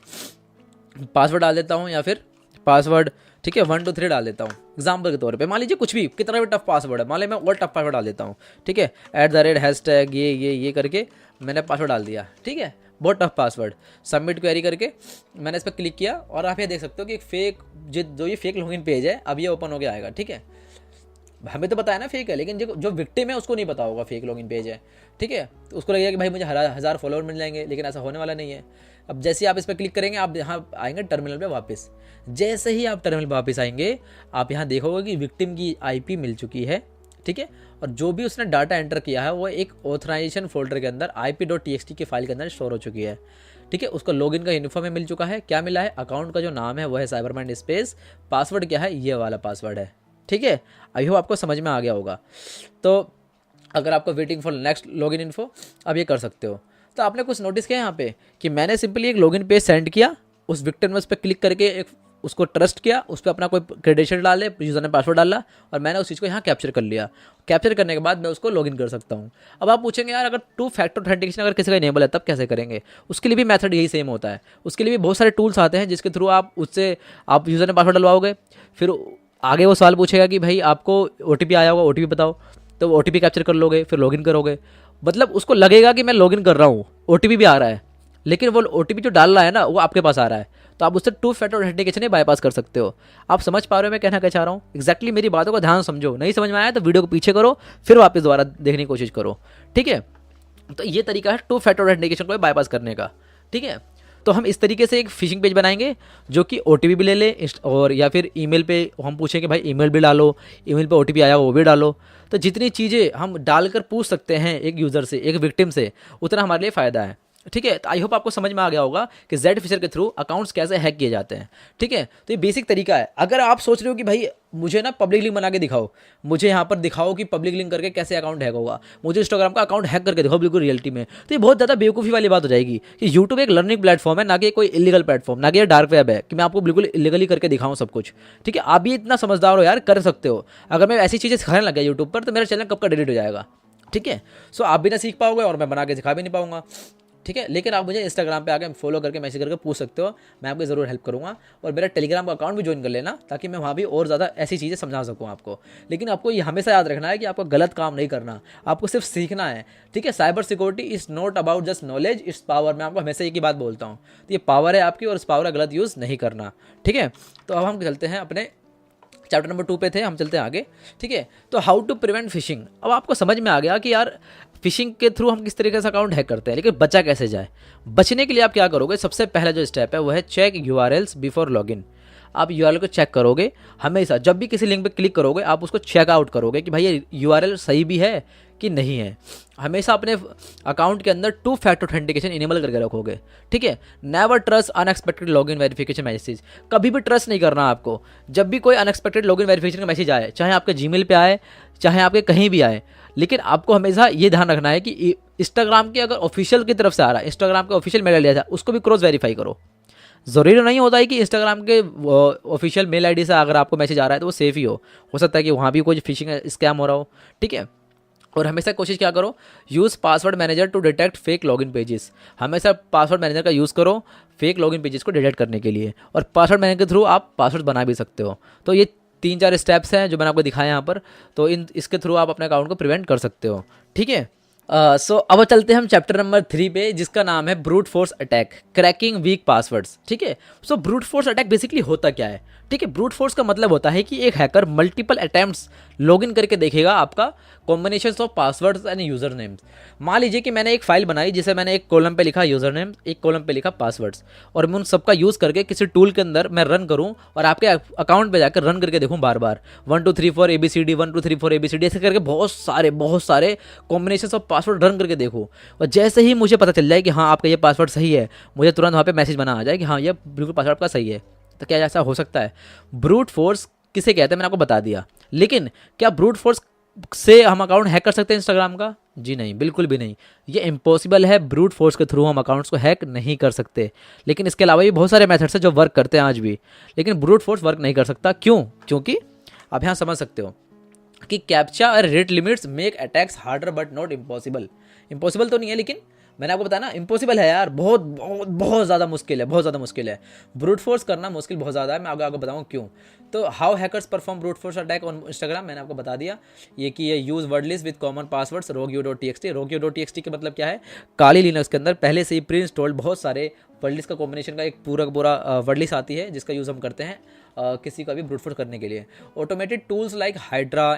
पासवर्ड डाल देता हूँ या फिर पासवर्ड, ठीक है, 1 2 3 डाल देता हूँ एग्जाम्पल के तौर पे। मान लीजिए कुछ भी, कितना भी टफ पासवर्ड है, मान लीजिए मैं और टफ पासवर्ड डाल देता हूँ, ठीक है। @ ये करके मैंने पासवर्ड डाल दिया, ठीक है, बहुत टफ पासवर्ड। सबमिट क्वेरी करके मैंने इस पर क्लिक किया और आप ये देख सकते हो कि एक फेक जो ये फेक लॉगिन पेज है अब ये ओपन होकर आएगा, ठीक है। हमें तो पता है ना फेक है, लेकिन जो विक्टिम है उसको नहीं पता होगा फेक लॉगिन पेज है, ठीक है। तो उसको लगेगा कि भाई मुझे 1000 फॉलोअर मिल जाएंगे, लेकिन ऐसा होने वाला नहीं है। अब जैसे ही आप इस पर क्लिक करेंगे आप यहाँ आएंगे टर्मिनल पे वापस। जैसे ही आप टर्मिनल पे वापस आएंगे आप यहाँ देखोगे कि विक्टिम की IP मिल चुकी है, ठीक है। और जो भी उसने डाटा एंटर किया है वो एक ऑथराइजेशन फोल्डर के अंदर IP.txt की फाइल के अंदर स्टोर हो चुकी है, ठीक है। उसको लॉगिन का यूनिफॉर्म में मिल चुका है। क्या मिला है, अकाउंट का जो नाम है वो है साइबरमाइंड स्पेस, पासवर्ड क्या है, ये वाला पासवर्ड है, ठीक है। आई होप आपको समझ में आ गया होगा। तो अगर आपको waiting for next login info, आप ये कर सकते हो। तो आपने कुछ नोटिस किया यहाँ पे कि मैंने सिंपली एक लॉगिन पेज सेंड किया, उस विक्टिम ने उस पर क्लिक करके एक उसको ट्रस्ट किया, उस पर अपना कोई क्रेडेंशियल डाले, यूज़र ने पासवर्ड डाला और मैंने उस चीज़ को यहाँ कैप्चर कर लिया। कैप्चर करने के बाद मैं उसको लॉगिन कर सकता हूँ। अब आप पूछेंगे यार अगर 2 फैक्टर ऑथेंटिकेशन अगर किसी का इनेबल है तब कैसे करेंगे। उसके लिए भी मेथड यही सेम होता है। उसके लिए भी बहुत सारे टूल्स आते हैं जिसके थ्रू आप उससे आप यूज़र ने पासवर्ड डलवाओगे, फिर आगे वो सवाल पूछेगा कि भाई आपको OTP आया होगा, OTP बताओ, तो OTP कैप्चर कर लोगे, फिर लॉगिन करोगे। मतलब उसको लगेगा कि मैं लॉगिन कर रहा हूँ, OTP भी आ रहा है, लेकिन वो OTP जो डाल रहा है ना वो आपके पास आ रहा है, तो आप उससे 2 फैक्टर ऑथेंटिकेशन ही बाईपास कर सकते हो। आप समझ पा रहे हो मैं कहना क्या चाह रहा हूँ। एक्जैक्टली मेरी बातों का ध्यान समझो, नहीं समझ में आया तो वीडियो को पीछे करो, फिर वापस दोबारा देखने की कोशिश करो, ठीक है। तो ये तरीका है 2 फैक्टर ऑथेंटिकेशन को बाईपास करने का, ठीक है। तो हम इस तरीके से एक फिशिंग पेज बनाएंगे जो कि OTP भी ले ले, और या फिर ईमेल पे हम पूछेंगे भाई ईमेल भी डालो, ईमेल पे OTP आया वो भी डालो। तो जितनी चीज़ें हम डालकर पूछ सकते हैं एक यूज़र से, एक विक्टिम से, उतना हमारे लिए फ़ायदा है। ठीक है, तो आई होप आपको समझ में आ गया होगा कि जेड फीचर के थ्रू अकाउंट्स कैसे हैक किए जाते हैं। ठीक है, तो ये बेसिक तरीका है। अगर आप सोच रहे हो कि भाई मुझे ना पब्लिक लिंक बना के दिखाओ, मुझे यहाँ पर दिखाओ कि पब्लिक लिंक करके कैसे अकाउंट हैक होगा, मुझे इंस्टाग्राम का अकाउंट हैक करके दिखाओ बिल्कुल रियलिटी में, तो ये बहुत ज़्यादा बेवकूफ़ी वाली बात हो जाएगी कि यूट्यूब एक लर्निंग प्लेटफॉर्म है, ना कि कोई इलीगल प्लेटफॉर्म, ना कि डार्क वेब है कि मैं आपको बिल्कुल इलीगली करके दिखाऊँ सब कुछ। ठीक है, आप भी इतना समझदार हो यार, कर सकते हो। अगर मैं ऐसी चीज़ें सिखाने लग गया यूट्यूब पर तो मेरा चैनल कब का डिलीट हो जाएगा। ठीक है, सो आप भी ना सीख पाओगे और मैं बना के सिखा भी नहीं पाऊंगा। ठीक है, लेकिन आप मुझे इंस्टाग्राम पे आके फॉलो करके मैसेज करके पूछ सकते हो, मैं आपकी ज़रूर हेल्प करूंगा। और मेरा टेलीग्राम का अकाउंट भी ज्वाइन कर लेना ताकि मैं वहाँ भी और ज़्यादा ऐसी चीज़ें समझा सकूँ आपको। लेकिन आपको ये हमेशा याद रखना है कि आपको गलत काम नहीं करना, आपको सिर्फ सीखना है। ठीक है, cyber security is not about just knowledge, it's power. मैं आपको हमेशा एक ही बात बोलता हूँ, तो ये पावर है आपकी और इस पावर का गलत यूज़ नहीं करना। ठीक है, तो अब हम चलते हैं अपने चैप्टर नंबर 2 पे थे, हम चलते हैं आगे। ठीक है, तो हाउ टू प्रिवेंट फिशिंग। अब आपको समझ में आ गया कि यार फिशिंग के थ्रू हम किस तरीके से अकाउंट हैक करते हैं, लेकिन बचा कैसे जाए। बचने के लिए आप क्या करोगे, सबसे पहला जो स्टेप है वो है चेक यूआरएल्स बिफोर लॉगिन। आप यूआरएल को चेक करोगे हमेशा, जब भी किसी लिंक पे क्लिक करोगे आप उसको चेकआउट करोगे कि भाई ये यूआरएल सही भी है कि नहीं है। हमेशा अपने अकाउंट के अंदर 2 फैक्टर ऑथेंटिकेशन इनेबल करके रखोगे। ठीक है, never trust unexpected login verification message. कभी भी ट्रस्ट नहीं करना आपको। जब भी कोई अनएक्सपेक्टेड लॉगिन वेरिफिकेशन का मैसेज आए, चाहे आपके जीमेल पे आए चाहे आपके कहीं भी आए, लेकिन आपको हमेशा ये ध्यान रखना है कि इंस्टाग्राम के अगर ऑफिशियल की तरफ से आ रहा है, इंस्टाग्राम के ऑफिशियल मेल आईडी उसको भी क्रॉस वेरीफाई करो। ज़रूरी नहीं होता है कि इंस्टाग्राम के ऑफिशियल मेल आईडी से अगर आपको मैसेज आ रहा है तो वो सेफ ही हो सकता है कि वहाँ भी कोई फिशिंग स्कैम हो रहा हो। ठीक है, और हमेशा कोशिश क्या करो, use password manager to detect fake login pages. हमेशा पासवर्ड मैनेजर का यूज़ करो फेक लॉगिन पेजेस को डिटेक्ट करने के लिए, और पासवर्ड मैनेजर के थ्रू आप पासवर्ड बना भी सकते हो। तो ये 3-4 स्टेप्स हैं जो मैंने आपको दिखाया यहाँ पर, तो इसके थ्रू आप अपने अकाउंट को प्रिवेंट कर सकते हो। ठीक है, सो अब चलते हैं हम चैप्टर नंबर 3 पे, जिसका नाम है brute force attack, cracking weak passwords. ठीक है, so brute force attack basically होता क्या है। ठीक है, ब्रूट फोर्स का मतलब होता है कि एक हैकर मल्टीपल अटेम्प्ट्स लॉगिन करके देखेगा आपका combination of passwords and user names. मान लीजिए कि मैंने एक फाइल बनाई जिसे मैंने एक कॉलम पे लिखा यूजर नेम, एक कॉलम पे लिखा पासवर्ड्स, और मैं उन सबका यूज़ करके किसी टूल के अंदर मैं रन करूँ और आपके अकाउंट पे जाकर रन करके देखूँ बार बार 1 2 3 4 ABCD 1 2 3 4 ABCD ऐसे करके बहुत सारे कॉम्बिनेशन ऑफ पासवर्ड रन करके देखो, और जैसे ही मुझे पता चल जाए कि हाँ आपका ये पासवर्ड सही है, मुझे तुरंत वहाँ पे मैसेज बना आ जाए कि हाँ ये बिल्कुल पासवर्ड आपका सही है। तो क्या ऐसा हो सकता है? ब्रूट फोर्स किसे कहते हैं मैंने आपको बता दिया, लेकिन क्या ब्रूट फोर्स से हम अकाउंट हैक कर सकते हैं इंस्टाग्राम का? जी नहीं, बिल्कुल भी नहीं, ये इम्पॉसिबल है। ब्रूट फोर्स के थ्रू हम अकाउंट्स को हैक नहीं कर सकते। लेकिन इसके अलावा भी बहुत सारे मेथड्स हैं जो वर्क करते हैं आज भी, लेकिन ब्रूट फोर्स वर्क नहीं कर सकता। क्यों? क्योंकि आप यहाँ समझ सकते हो कि कैप्चा और rate limits make attacks harder but not impossible. Impossible तो नहीं है, लेकिन मैंने आपको बताया ना इम्पॉसिबल है यार, बहुत बहुत बहुत ज़्यादा मुश्किल है, बहुत ज़्यादा मुश्किल है। ब्रूट फोर्स करना मुश्किल बहुत ज़्यादा है। मैं आगे आपको बताऊँ क्यों। तो how hackers perform brute force attack on Instagram, मैंने आपको बता दिया ये कि ये use word list with common passwords rogu.txt। rogu.txt का मतलब क्या है, काली लिनक्स के अंदर पहले से ही प्री इंस्टॉल्ड बहुत सारे वर्ड लिस्ट का कॉम्बिनेशन का एक पूरा वर्ड लिस्ट आती है जिसका यूज़ हम करते हैं किसी का भी ब्रूट फोर्स करने के लिए। ऑटोमेटेड टूल्स लाइक हाइड्रा,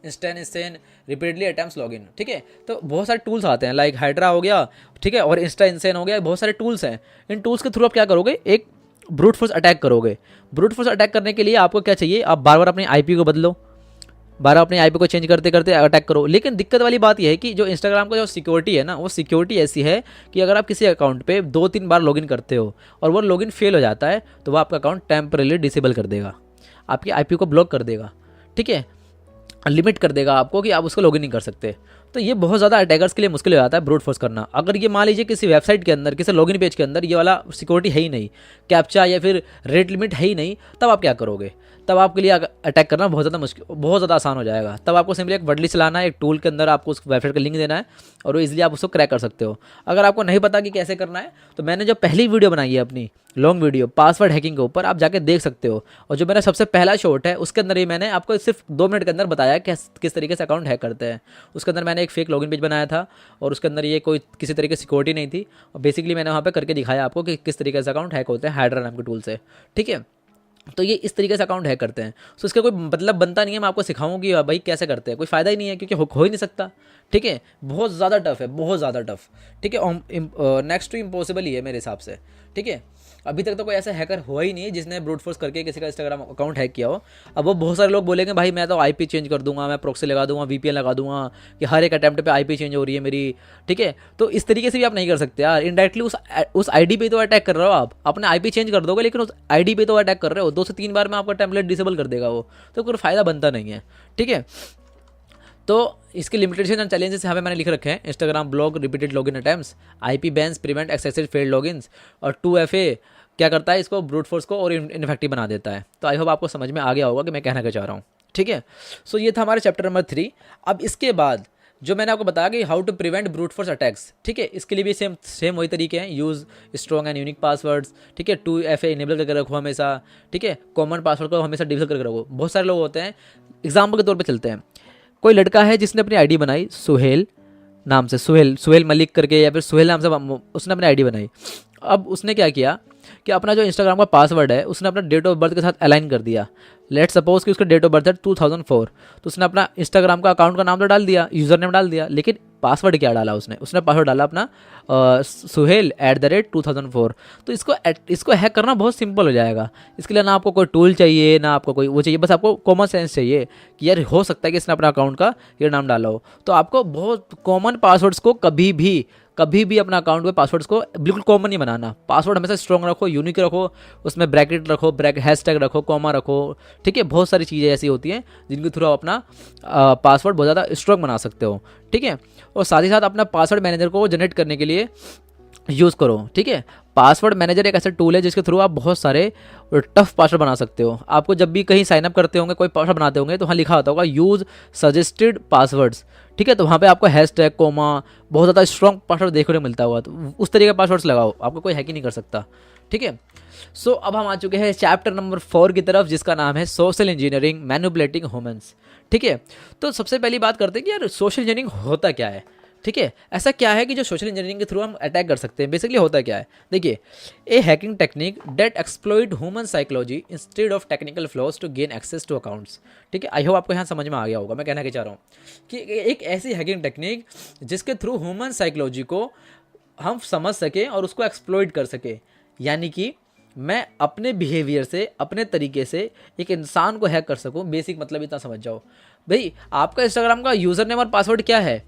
इंस्टेन रिपीटेडली अटेम्प्ट्स लॉगिन। ठीक है, तो बहुत सारे टूल्स आते हैं लाइक हाइड्रा हो गया, ठीक है, और इंस्टेन हो गया, बहुत सारे टूल्स हैं। इन टूल्स के थ्रू आप क्या करोगे, एक ब्रूट फोर्स अटैक करोगे। ब्रूट फोर्स अटैक करने के लिए आपको क्या चाहिए, आप बार बार अपनी आईपी को बदलो, बार अपने आईपी को चेंज करते करते अटैक करो। लेकिन दिक्कत वाली बात यह है कि जो इंस्टाग्राम का जो सिक्योरिटी है ना, वो सिक्योरिटी ऐसी है कि अगर आप किसी अकाउंट पे 2-3 बार लॉगिन करते हो और वो लॉगिन फेल हो जाता है तो वो आपका अकाउंट टेम्परेली डिसेबल कर देगा, आपकी आईपी को ब्लॉक कर देगा। ठीक है, लिमिट कर देगा आपको कि आप उसको लॉगिन नहीं कर सकते। तो ये बहुत ज़्यादा अटैकर्स के लिए मुश्किल हो जाता है ब्रूट फोर्स करना। अगर ये मान लीजिए किसी वेबसाइट के अंदर, किसी लॉगिन पेज के अंदर ये वाला सिक्योरिटी है ही नहीं, कैप्चा या फिर रेट लिमिट है ही नहीं, तब आप क्या करोगे? तब आपके लिए अटैक करना बहुत ज़्यादा मुश्किल, बहुत ज़्यादा आसान हो जाएगा। तब आपको सिंपली एक वर्ड लिस्ट चलाना है, एक टूल के अंदर आपको उस वेबसाइट का लिंक देना है और वो इजीली आप उसको क्रैक कर सकते हो। अगर आपको नहीं पता कि कैसे करना है तो मैंने जो पहली वीडियो बनाई है अपनी लॉन्ग वीडियो पासवर्ड हैकिंग के ऊपर, आप जाके देख सकते हो। और जो मेरा सबसे पहला शॉर्ट है उसके अंदर ही मैंने आपको सिर्फ 2 मिनट के अंदर बताया किस तरीके से अकाउंट हैक करते हैं। उसके अंदर मैंने एक फेक लॉगिन पेज बनाया था और उसके अंदर ये कोई किसी तरीके की सिक्योरिटी नहीं थी, और बेसिकली मैंने वहाँ पे करके दिखाया आपको कि किस तरीके से अकाउंट हैक होते हैं हाइड्रा नाम के टूल से। ठीक है, तो ये इस तरीके से अकाउंट हैक करते हैं। सो इसका कोई मतलब बनता नहीं है मैं आपको सिखाऊं कि भाई कैसे करते हैं, कोई फ़ायदा ही नहीं है क्योंकि हो ही नहीं सकता। ठीक है, बहुत ज़्यादा टफ है, बहुत ज़्यादा टफ। ठीक है, नेक्स्ट टू इम्पॉसिबल ही है मेरे हिसाब से। ठीक है, अभी तक तो कोई ऐसा हैकर हुआ ही नहीं है जिसने ब्रूट फोर्स करके किसी का इंस्टाग्राम अकाउंट हैक किया हो। अब वो बहुत सारे लोग बोलेंगे भाई मैं तो आईपी चेंज कर दूंगा, मैं प्रॉक्सी लगा दूंगा, वीपीएन लगा दूंगा, कि हर एक अटैम्प्ट पे आईपी चेंज हो रही है मेरी, ठीक है। तो इस तरीके से भी आप नहीं कर सकते यार, इनडायरेक्टली उस आईडी पे तो अटैक कर रहे हो आप, अपने आईपी चेंज कर दोगे लेकिन उस आईडी पे तो अटैक कर रहे हो, 2 से 3 बार में आपका टेम्पलेट डिसेबल कर देगा वो, तो कोई फायदा बनता नहीं है, ठीक है। तो इसके लिमिटेशन एंड चैलेंजेस यहाँ पे मैंने लिख रखे हैं, Instagram block repeated login attempts, IP bans prevent excessive failed logins, और 2FA क्या करता है इसको ब्रूट फोर्स को और इनफेक्टिव बना देता है। तो आई होप आपको समझ में आ गया होगा कि मैं कहना क्या चाह रहा हूँ, ठीक है। सो ये था हमारे चैप्टर नंबर 3। अब इसके बाद जो मैंने आपको बताया कि how to prevent brute force attacks, ठीक है, इसके लिए भी सेम वही तरीके हैं, use strong and unique passwords, ठीक है, 2FA इनेबल करके रखो हमेशा, ठीक है, कॉमन पासवर्ड को हमेशा डिसेबल करके रखो। बहुत सारे लोग होते हैं, एग्जाम्पल के तौर पर चलते हैं, कोई लड़का है जिसने अपनी आईडी बनाई सुहेल नाम से, सुहेल मलिक करके, या फिर सुहेल नाम से उसने अपनी आईडी बनाई। अब उसने क्या किया कि अपना जो इंस्टाग्राम का पासवर्ड है उसने अपना डेट ऑफ बर्थ के साथ अलाइन कर दिया। लेट सपोज कि उसका डेट ऑफ बर्थ है 2004, तो उसने अपना इंस्टाग्राम का अकाउंट का नाम तो डाल दिया, यूज़र नेम डाल दिया, लेकिन पासवर्ड क्या डाला उसने पासवर्ड डाला अपना Suhail@2004। तो इसको हैक करना बहुत सिंपल हो जाएगा। इसके लिए ना आपको कोई टूल चाहिए, ना आपको कोई वो चाहिए, बस आपको कॉमन सेंस चाहिए कि यार हो सकता है कि इसने अपना अकाउंट का ये नाम डाला हो। तो आपको बहुत कॉमन पासवर्ड्स को कभी भी अपना अकाउंट के पासवर्ड्स को बिल्कुल कॉमन नहीं बनाना। पासवर्ड हमेशा स्ट्रॉन्ग रखो, यूनिक रखो, उसमें ब्रैकेट रखो, हैशटैग रखो, कॉमा रखो, ठीक है। बहुत सारी चीज़ें ऐसी होती हैं जिनके थ्रू आप अपना पासवर्ड बहुत ज़्यादा स्ट्रॉन्ग बना सकते हो, ठीक है। और साथ ही साथ अपना पासवर्ड मैनेजर को जनरेट करने के लिए यूज़ करो, ठीक है। पासवर्ड मैनेजर एक ऐसा टूल है जिसके थ्रू आप बहुत सारे टफ पासवर्ड बना सकते हो। आपको जब भी कहीं साइनअप करते होंगे, कोई पासवर्ड बनाते होंगे, तो वहाँ लिखा होता होगा यूज़ सजेस्टेड पासवर्ड्स, ठीक है। तो वहाँ पे आपको हैशटैग, कोमा, बहुत ज़्यादा स्ट्रॉन्ग पासवर्ड देखने को मिलता होगा, तो उस तरीके का पासवर्ड्स लगाओ, आपको कोई हैक ही नहीं कर सकता, ठीक है। सो अब हम आ चुके हैं चैप्टर नंबर 4 की तरफ, जिसका नाम है सोशल इंजीनियरिंग मैनिपुलेटिंग ह्यूमंस, ठीक है। तो सबसे पहली बात करते हैं कि यार सोशल इंजीनियरिंग होता क्या है, ठीक है। ऐसा क्या है कि जो सोशल इंजीनियरिंग के थ्रू हम अटैक कर सकते हैं, बेसिकली होता क्या है, देखिए, a hacking technique that exploit human psychology instead of technical flaws to gain access to accounts, ठीक है। आई होप आपको यहाँ समझ में आ गया होगा मैं कहना क्या चाह रहा हूँ, कि एक ऐसी हैकिंग टेक्निक जिसके थ्रू ह्यूमन साइकोलॉजी को हम समझ सकें और उसको एक्सप्लॉइट कर सके, यानी कि मैं अपने बिहेवियर से, अपने तरीके से एक इंसान को हैक कर सकूं। बेसिक मतलब इतना समझ जाओ। भाई आपका इंस्टाग्राम का यूज़र नेम और पासवर्ड क्या है,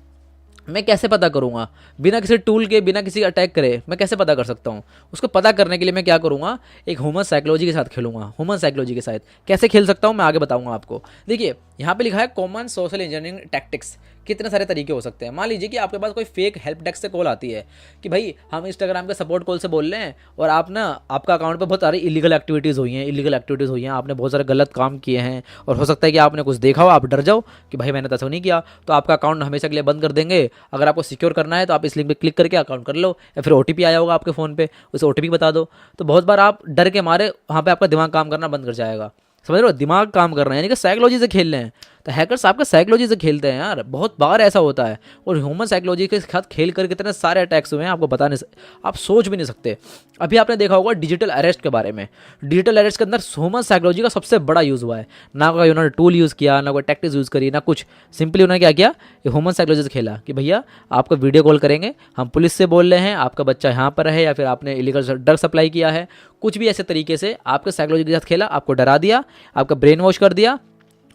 मैं कैसे पता करूंगा? बिना किसी टूल के, बिना किसी अटैक करे मैं कैसे पता कर सकता हूँ? उसको पता करने के लिए मैं क्या करूंगा, एक ह्यूमन साइकोलॉजी के साथ खेलूंगा। ह्यूमन साइकोलॉजी के साथ कैसे खेल सकता हूँ मैं आगे बताऊंगा आपको। देखिए यहाँ पे लिखा है कॉमन सोशल इंजीनियरिंग टैक्टिक्स। कितने सारे तरीके हो सकते हैं। मान लीजिए कि आपके पास कोई फेक हेल्प डेस्क से कॉल आती है कि भाई हम इंस्टाग्राम के सपोर्ट कॉल से बोल रहे हैं और आप ना, आपका अकाउंट पे बहुत सारी इलीगल एक्टिविटीज़ हुई हैं, आपने बहुत सारे गलत काम किए हैं और हो सकता है कि आपने कुछ देखा हो, आप डर जाओ कि भाई मैंने तो ऐसा नहीं किया, तो आपका अकाउंट हमेशा के लिए बंद कर देंगे। अगर आपको सिक्योर करना है तो आप इस लिंक पे क्लिक करके अकाउंट कर लो, या फिर OTP आया होगा आपके फ़ोन पे, उसे OTP बता दो। तो बहुत बार आप डर के मारे वहाँ पे आपका दिमाग काम करना बंद कर जाएगा। समझ रहे हो, दिमाग काम कर रहे हैं, यानी कि साइकोलॉजी से खेल रहे हैं। तो हैकर्स आपका साइकोलॉजी से खेलते हैं यार, बहुत बार ऐसा होता है। और ह्यूमन साइकोलॉजी के साथ खेल कर कितने सारे अटैक्स हुए हैं आपको बता नहीं, आप सोच भी नहीं सकते। अभी आपने देखा होगा डिजिटल अरेस्ट के बारे में। डिजिटल अरेस्ट के अंदर ह्यूमन साइकोलॉजी का सबसे बड़ा यूज़ हुआ है। ना कोई उन्होंने टूल यूज़ किया, ना कोई टैक्टिक्स यूज़ करी, ना कुछ, सिंपली उन्होंने क्या किया, ह्यूमन साइकोलॉजी से खेला कि भैया आपको वीडियो कॉल करेंगे, हम पुलिस से बोल रहे हैं, आपका बच्चा यहाँ पर है, या फिर आपने इलीगल ड्रग सप्लाई किया है, कुछ भी ऐसे तरीके से आपके साइकोलॉजी के साथ खेला, आपको डरा दिया, आपका ब्रेन वॉश कर दिया।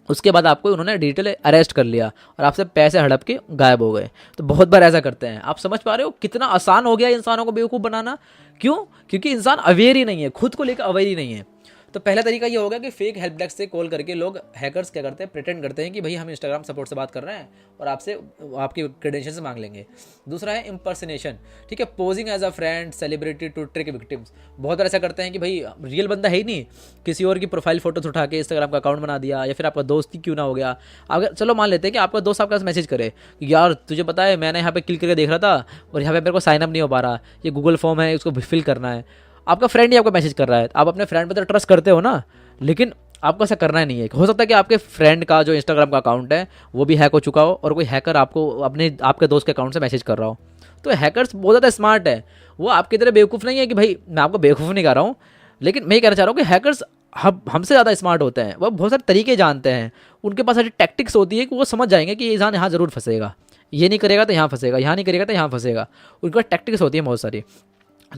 उसके बाद आपको उन्होंने डिजिटल अरेस्ट कर लिया और आपसे पैसे हड़प के गायब हो गए। तो बहुत बार ऐसा करते हैं। आप समझ पा रहे हो कितना आसान हो गया इंसानों को बेवकूफ़ बनाना? क्यों? क्योंकि इंसान अवेयर ही नहीं है, खुद को लेकर अवेयर ही नहीं है। तो पहला तरीका ये होगा कि फेक हेल्प डेस्क से कॉल करके लोग, हैकर्स क्या करते हैं, प्रिटेंड करते हैं कि भाई हम इंस्टाग्राम सपोर्ट से बात कर रहे हैं और आपसे आपकी क्रेडेंशियल्स मांग लेंगे। दूसरा है इम्पर्सनेशन, ठीक है, posing as a friend celebrity to trick victims. बहुत बार ऐसा करते हैं कि भाई रियल बंदा है ही नहीं, किसी और की प्रोफाइल फोटोज उठा के इंस्टाग्राम का अकाउंट बना दिया, या फिर आपका दोस्त ही क्यों ना हो गया। अगर चलो मान लेते हैं कि आपका दोस्त आपका मैसेज करे कि यार तुझे पता है मैंने यहाँ पे क्लिक करके देख रहा था और यहाँ पे मेरे को साइनअप नहीं हो पा रहा, ये गूगल फॉर्म है, उसको फिल करना है। आपका फ्रेंड ही आपको मैसेज कर रहा है, आप अपने फ्रेंड पर तो ट्रस्ट करते हो ना, लेकिन आपको ऐसा करना ही नहीं है। हो सकता है कि आपके फ्रेंड का जो इंस्टाग्राम का अकाउंट है वो भी हैक हो चुका हो और कोई हैकर आपको आपके दोस्त के अकाउंट से मैसेज कर रहा हो। तो हैकर्स बहुत ज़्यादा स्मार्ट है, वो आपकी तरह बेवकूफ़ नहीं है कि भाई, मैं आपको बेवकूफ़ नहीं कह रहा हूँ, लेकिन मैं ये कहना चाह रहा हूँ कि हैकर्स हमसे ज़्यादा स्मार्ट होते हैं। वो बहुत सारे तरीके जानते हैं, उनके पास ऐसी टैक्टिक्स होती है कि वो समझ जाएंगे कि ये इंसान यहाँ ज़रूर फंसेगा, ये नहीं करेगा तो यहाँ फंसेगा, यहाँ नहीं करेगा तो यहाँ फंसेगा। उनके पास टैक्टिक्स होती है बहुत सारी।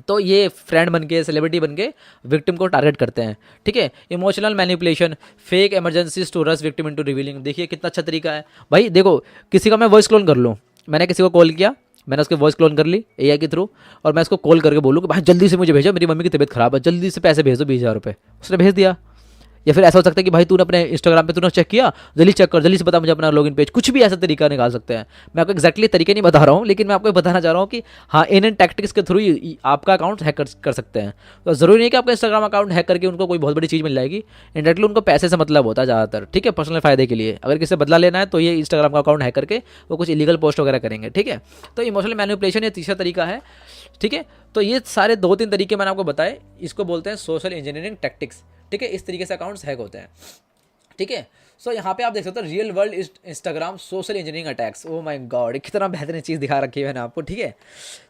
तो ये फ्रेंड बन के, सेलिब्रिटी बन के विक्टिम को टारगेट करते हैं, ठीक है। Emotional manipulation, fake emergencies to rush victim into revealing. देखिए कितना अच्छा तरीका है भाई। देखो किसी का मैं वॉइस क्लोन कर लूँ, मैंने किसी को कॉल किया, मैंने उसकी वॉइस क्लोन कर ली एआई के थ्रू, और मैं उसको कॉल करके बोलूँ कि भाई जल्दी से मुझे भेजो, मेरी मम्मी की तबीयत खराब है, जल्दी से पैसे भेज दो 20,000 रुपये। उसने भेज दिया। या फिर ऐसा हो सकता है कि भाई तूने अपने इंस्टाग्राम पे तूने चेक किया, जल्दी चेक कर, जल्दी से बता मुझे अपना लॉगिन पेज। कुछ भी ऐसा तरीका निकाल सकते हैं। मैं आपको एक्जैक्टली तरीके नहीं बता रहा हूँ, लेकिन मैं आपको बताना चाह रहा हूँ कि हाँ, इन टैक्टिक्स के थ्रू ही आपका अकाउंट हैक कर सकते हैं। तो ज़रूरी नहीं कि आपका इंस्टाग्राम अकाउंट हैक करके उनको कोई बहुत बड़ी चीज़ मिल जाएगी। इंडायरेक्टली उनको पैसे से मतलब होता है ज़्यादातर, ठीक है, पर्सनल फायदे के लिए। अगर किसी से बदला लेना है तो ये इंस्टाग्राम का अकाउंट हैक करके वो कुछ इलीगल पोस्ट वगैरह करेंगे, ठीक है। तो इमोशनल मैनिपुलेशन ये तीसरा तरीका है, ठीक है। तो ये सारे 2-3 तरीके मैंने आपको बताए, इसको बोलते हैं सोशल इंजीनियरिंग टैक्टिक्स, ठीक है। इस तरीके से अकाउंट्स हैक होते हैं, ठीक है। सो यहाँ पे आप देख सकते हो real world Instagram social engineering attacks. Oh my God, कितना बेहतरीन चीज़ दिखा रखी है मैंने आपको, ठीक है।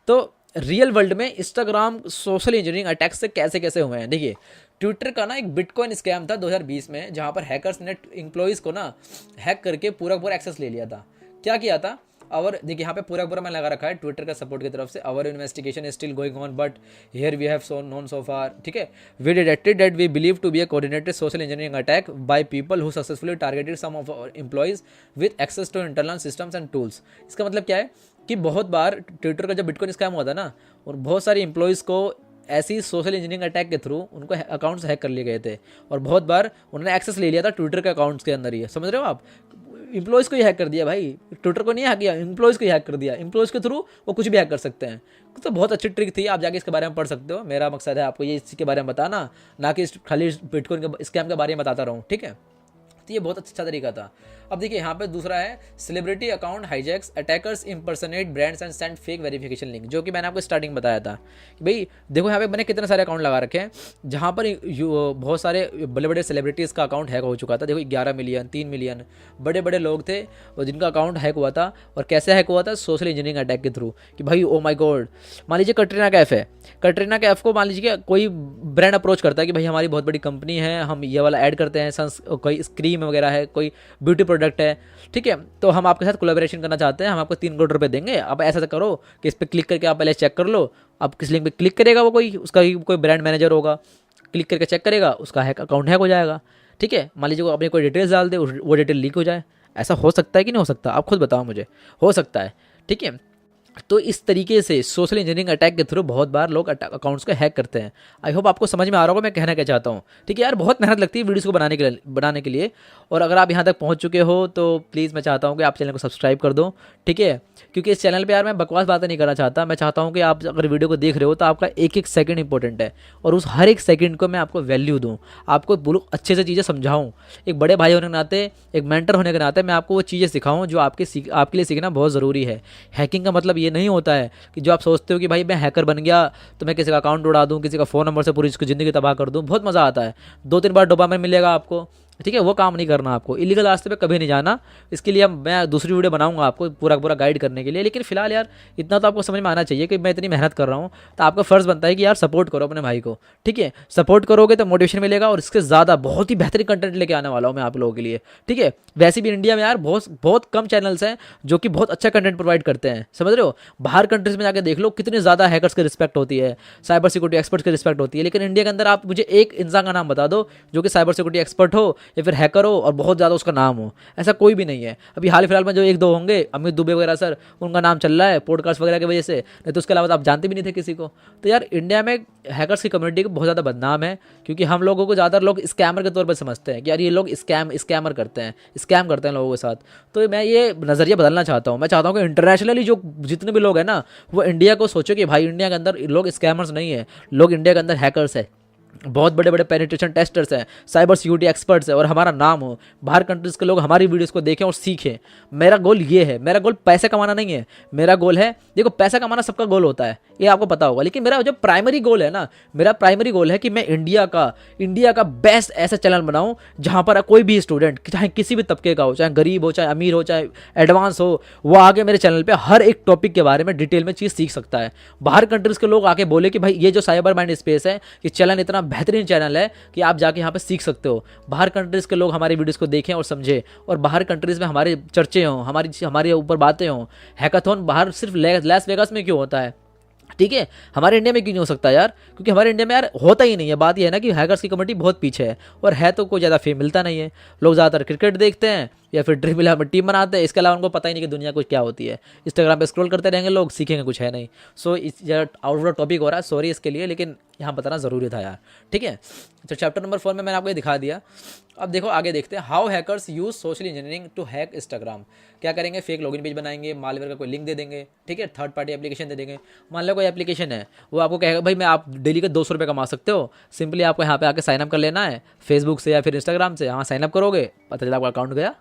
तो रियल वर्ल्ड में इंस्टाग्राम सोशल इंजीनियरिंग अटैक्स से कैसे कैसे हुए हैं, देखिए। ट्विटर का ना एक बिटकॉइन स्कैम था 2020 में, जहाँ पर हैकर्स ने एम्प्लॉयज़ को ना हैक करके पूरा पूरा एक्सेस ले लिया था। क्या किया था, और देखिए यहाँ पे पूरा पूरा मैंने लगा रखा है ट्विटर का सपोर्ट की तरफ से, our investigation is still going on but here we have so known so far, ठीक है। We detected that we believe to be a coordinated social engineering attack by people who successfully targeted some of our employees with access to internal systems and tools. इसका मतलब क्या है कि बहुत बार Twitter का जब बिटकॉइन स्कैम हुआ था ना, और बहुत सारे एम्प्लॉयज़ को ऐसी सोशल इंजीनियरिंग अटैक के थ्रू उनको अकाउंट्स हैक कर लिए गए थे, और बहुत बार उन्होंने एक्सेस ले लिया था ट्विटर के अकाउंट्स के अंदर ही। समझ रहे हो आप, एम्प्लॉयज़ को ही हैक कर दिया भाई, ट्विटर को नहीं हैक किया, एम्प्लॉयज़ को ही हैक कर दिया। एम्प्लॉयज़ के थ्रू वो कुछ भी हैक कर सकते हैं। तो बहुत अच्छी ट्रिक थी, आप जाके इसके बारे में पढ़ सकते हो। मेरा मकसद है आपको ये इसके बारे में बताना, ना कि खाली बिटकॉइन के स्कैम के बारे में बताता रहूँ, ठीक है। तो ये बहुत अच्छा तरीका था। अब देखिए यहाँ पे दूसरा है celebrity account hijacks, attackers impersonate brands and send fake verification link, जो कि मैंने आपको स्टार्टिंग में बताया था कि भाई देखो यहाँ पे मैंने कितने सारे अकाउंट लगा रखे हैं, जहाँ पर बहुत सारे बड़े बड़े सेलिब्रिटीज़ का अकाउंट हैक हो चुका था। देखो 11 मिलियन, 3 मिलियन बड़े बड़े लोग थे और जिनका अकाउंट हैक हुआ था। और कैसे हैक हुआ था, सोशल इंजीनियरिंग अटैक के थ्रू, कि भाई ओ माई गॉड, मान लीजिए कटरीना कैफ है, कटरीना कैफ को मान लीजिए कोई ब्रांड अप्रोच करता है कि भाई हमारी बहुत बड़ी कंपनी है, हम ये वाला ऐड करते हैं, कोई क्रीम वगैरह है, कोई ब्यूटी प्रोडक्ट है, ठीक है, तो हम आपके साथ कोलैबोरेशन करना चाहते हैं, हम आपको 3 करोड़ रुपए देंगे। अब ऐसा करो कि इस पर क्लिक करके आप पहले चेक कर लो, अब किस लिंक पे क्लिक करेगा वो कोई, उसका कोई ब्रांड मैनेजर होगा, क्लिक करके चेक करेगा, उसका अकाउंट हैक हो जाएगा, ठीक है। मान लीजिए वो अपनी कोई डिटेल्स डाल दे, वो डिटेल लीक हो जाए। ऐसा हो सकता है कि नहीं हो सकता, आप खुद बताओ मुझे, हो सकता है, ठीक है। तो इस तरीके से सोशल इंजीनियरिंग अटैक के थ्रू बहुत बार लोग अकाउंट्स को हैक करते हैं। आई होप आपको समझ में आ रहा होगा मैं कहना क्या चाहता हूँ, ठीक है यार। बहुत मेहनत लगती है वीडियोस को बनाने के लिए। और अगर आप यहाँ तक पहुँच चुके हो तो प्लीज़ मैं चाहता हूँ कि आप चैनल को सब्सक्राइब कर दो, ठीक है। क्योंकि इस चैनल पर यार मैं बकवास बातें नहीं करना चाहता। मैं चाहता हूँ कि आप अगर वीडियो को देख रहे हो तो आपका एक एक सेकंड इंपॉर्टेंट है, और उस हर एक सेकंड को मैं आपको वैल्यू दूँ, आपको बोलो अच्छे से चीज़ें समझाऊँ। एक बड़े भाई होने के नाते, एक मेंटर होने के नाते मैं आपको वो चीज़ें सिखाऊँ जो आपके लिए सीखना बहुत ज़रूरी है। हैकिंग का मतलब ये नहीं होता है कि जो आप सोचते हो कि भाई मैं हैकर बन गया तो मैं किसी का अकाउंट उड़ा दूं, किसी का फ़ोन नंबर से पूरी उसकी ज़िंदगी तबाह कर दूं। बहुत मज़ा आता है, 2-3 बार डोपामाइन मिलेगा आपको, ठीक है। वो काम नहीं करना आपको, इलीगल रास्ते पे कभी नहीं जाना। इसके लिए मैं दूसरी वीडियो बनाऊंगा आपको पूरा पूरा गाइड करने के लिए। लेकिन फिलहाल यार इतना तो आपको समझ में आना चाहिए कि मैं इतनी मेहनत कर रहा हूँ, तो आपका फ़र्ज़ बनता है कि यार सपोर्ट करो अपने भाई को, ठीक है। सपोर्ट करोगे तो मोटिवेशन मिलेगा, और इसके ज़्यादा बहुत ही बेहतरीन कंटेंट लेके आने वाला हूँ मैं आप लोगों के लिए, ठीक है। वैसे भी इंडिया में यार बहुत कम चैनल्स हैं जो कि बहुत अच्छा कंटेंट प्रोवाइड करते हैं, समझ रहे हो। बाहर कंट्रीज़ में जाकर देख लो कितने ज़्यादा हैकर्स की रिस्पेक्ट होती है, साइबर सिक्योरिटी एक्सपर्ट्स की रिस्पेक्ट होती है। लेकिन इंडिया के अंदर आप मुझे एक इंसान का नाम बता दो जो कि साइबर सिक्योरिटी एक्सपर्ट हो या फिर हैकर हो और बहुत ज़्यादा उसका नाम हो, ऐसा कोई भी नहीं है। अभी हाल फिलहाल में जो 1-2 होंगे, अमित दुबे वगैरह सर, उनका नाम चल रहा है पॉडकास्ट वगैरह की वजह से, नहीं तो उसके अलावा तो आप जानते भी नहीं थे किसी को। तो यार इंडिया में हैकर्स की कम्युनिटी को बहुत ज़्यादा बदनाम है, क्योंकि हम लोगों को ज़्यादातर लोग स्कैमर के तौर पर समझते हैं कि यार ये लोग स्कैमर करते हैं, स्कैम करते हैं लोगों के साथ। तो मैं ये नज़रिया बदलना चाहता हूँ। मैं चाहता हूँ कि इंटरनेशनली जो जितने भी लोग हैं ना, वो इंडिया को सोचो कि भाई इंडिया के अंदर लोग स्कैमर्स नहीं है, लोग इंडिया के अंदर हैकर्स है, बहुत बड़े बड़े पेनिट्रेशन टेस्टर्स हैं, साइबर सिक्योरिटी एक्सपर्ट्स हैं, और हमारा नाम हो, बाहर कंट्रीज़ के लोग हमारी वीडियोस को देखें और सीखें। मेरा गोल ये है, मेरा गोल पैसे कमाना नहीं है, मेरा गोल है, देखो पैसा कमाना सबका गोल होता है, ये आपको पता होगा। लेकिन मेरा जो प्राइमरी गोल है ना, मेरा प्राइमरी गोल है कि मैं इंडिया का बेस्ट ऐसा चैनल बनाऊं जहां पर कोई भी स्टूडेंट, चाहे किसी भी तबके का हो, चाहे गरीब हो, चाहे अमीर हो, चाहे एडवांस हो, वो आगे मेरे चैनल पे हर एक टॉपिक के बारे में डिटेल में चीज़ सीख सकता है। बाहर कंट्रीज़ के लोग आके बोले कि भाई ये जो साइबर माइंड स्पेस है, ये चैनल इतना बेहतरीन चैनल है कि आप जाके यहाँ पे सीख सकते हो। बाहर कंट्रीज़ के लोग हमारी वीडियोस को देखें और समझें, और बाहर कंट्रीज़ में हमारे चर्चे हों, हमारे ऊपर बातें हों। हैकाथॉन बाहर सिर्फ लास वेगास में क्यों होता है? ठीक है, हमारे इंडिया में क्यों नहीं हो सकता यार? क्योंकि हमारे इंडिया में यार होता ही नहीं है। बात ये है ना कि हैकर्स की कम्युनिटी बहुत पीछे है, और है तो कोई ज़्यादा फेम मिलता नहीं है। लोग ज़्यादातर क्रिकेट देखते हैं या फिर ड्रीम इलेवन में टीम बनाते हैं, इसके अलावा उनको पता ही नहीं कि दुनिया कुछ क्या होती है। इंस्टाग्राम पे स्क्रॉल करते रहेंगे लोग, सीखेंगे कुछ है नहीं। सो इस आउट ऑफ टॉपिक हो रहा है, सॉरी इसके लिए, लेकिन यहाँ बताना ज़रूरी था यार। ठीक है, तो चैप्टर नंबर 4 में मैंने आपको ये दिखा दिया। अब देखो आगे देखते हैं, how hackers use social engineering to hack Instagram. क्या करेंगे, फेक लॉगिन पेज बनाएंगे, मालवेयर का कोई लिंक दे देंगे, ठीक है, थर्ड पार्टी एप्लीकेशन दे देंगे। मान लो कोई एप्लीकेशन है, वो आपको कहेगा भाई मैं आप डेली के 200 रुपये कमा सकते हो, सिंपली आपको यहाँ पे आके साइनअप कर लेना है फेसबुक से या फिर इंस्टाग्राम से। हाँ, साइनअप करोगे, पता चला आपका अकाउंट गया।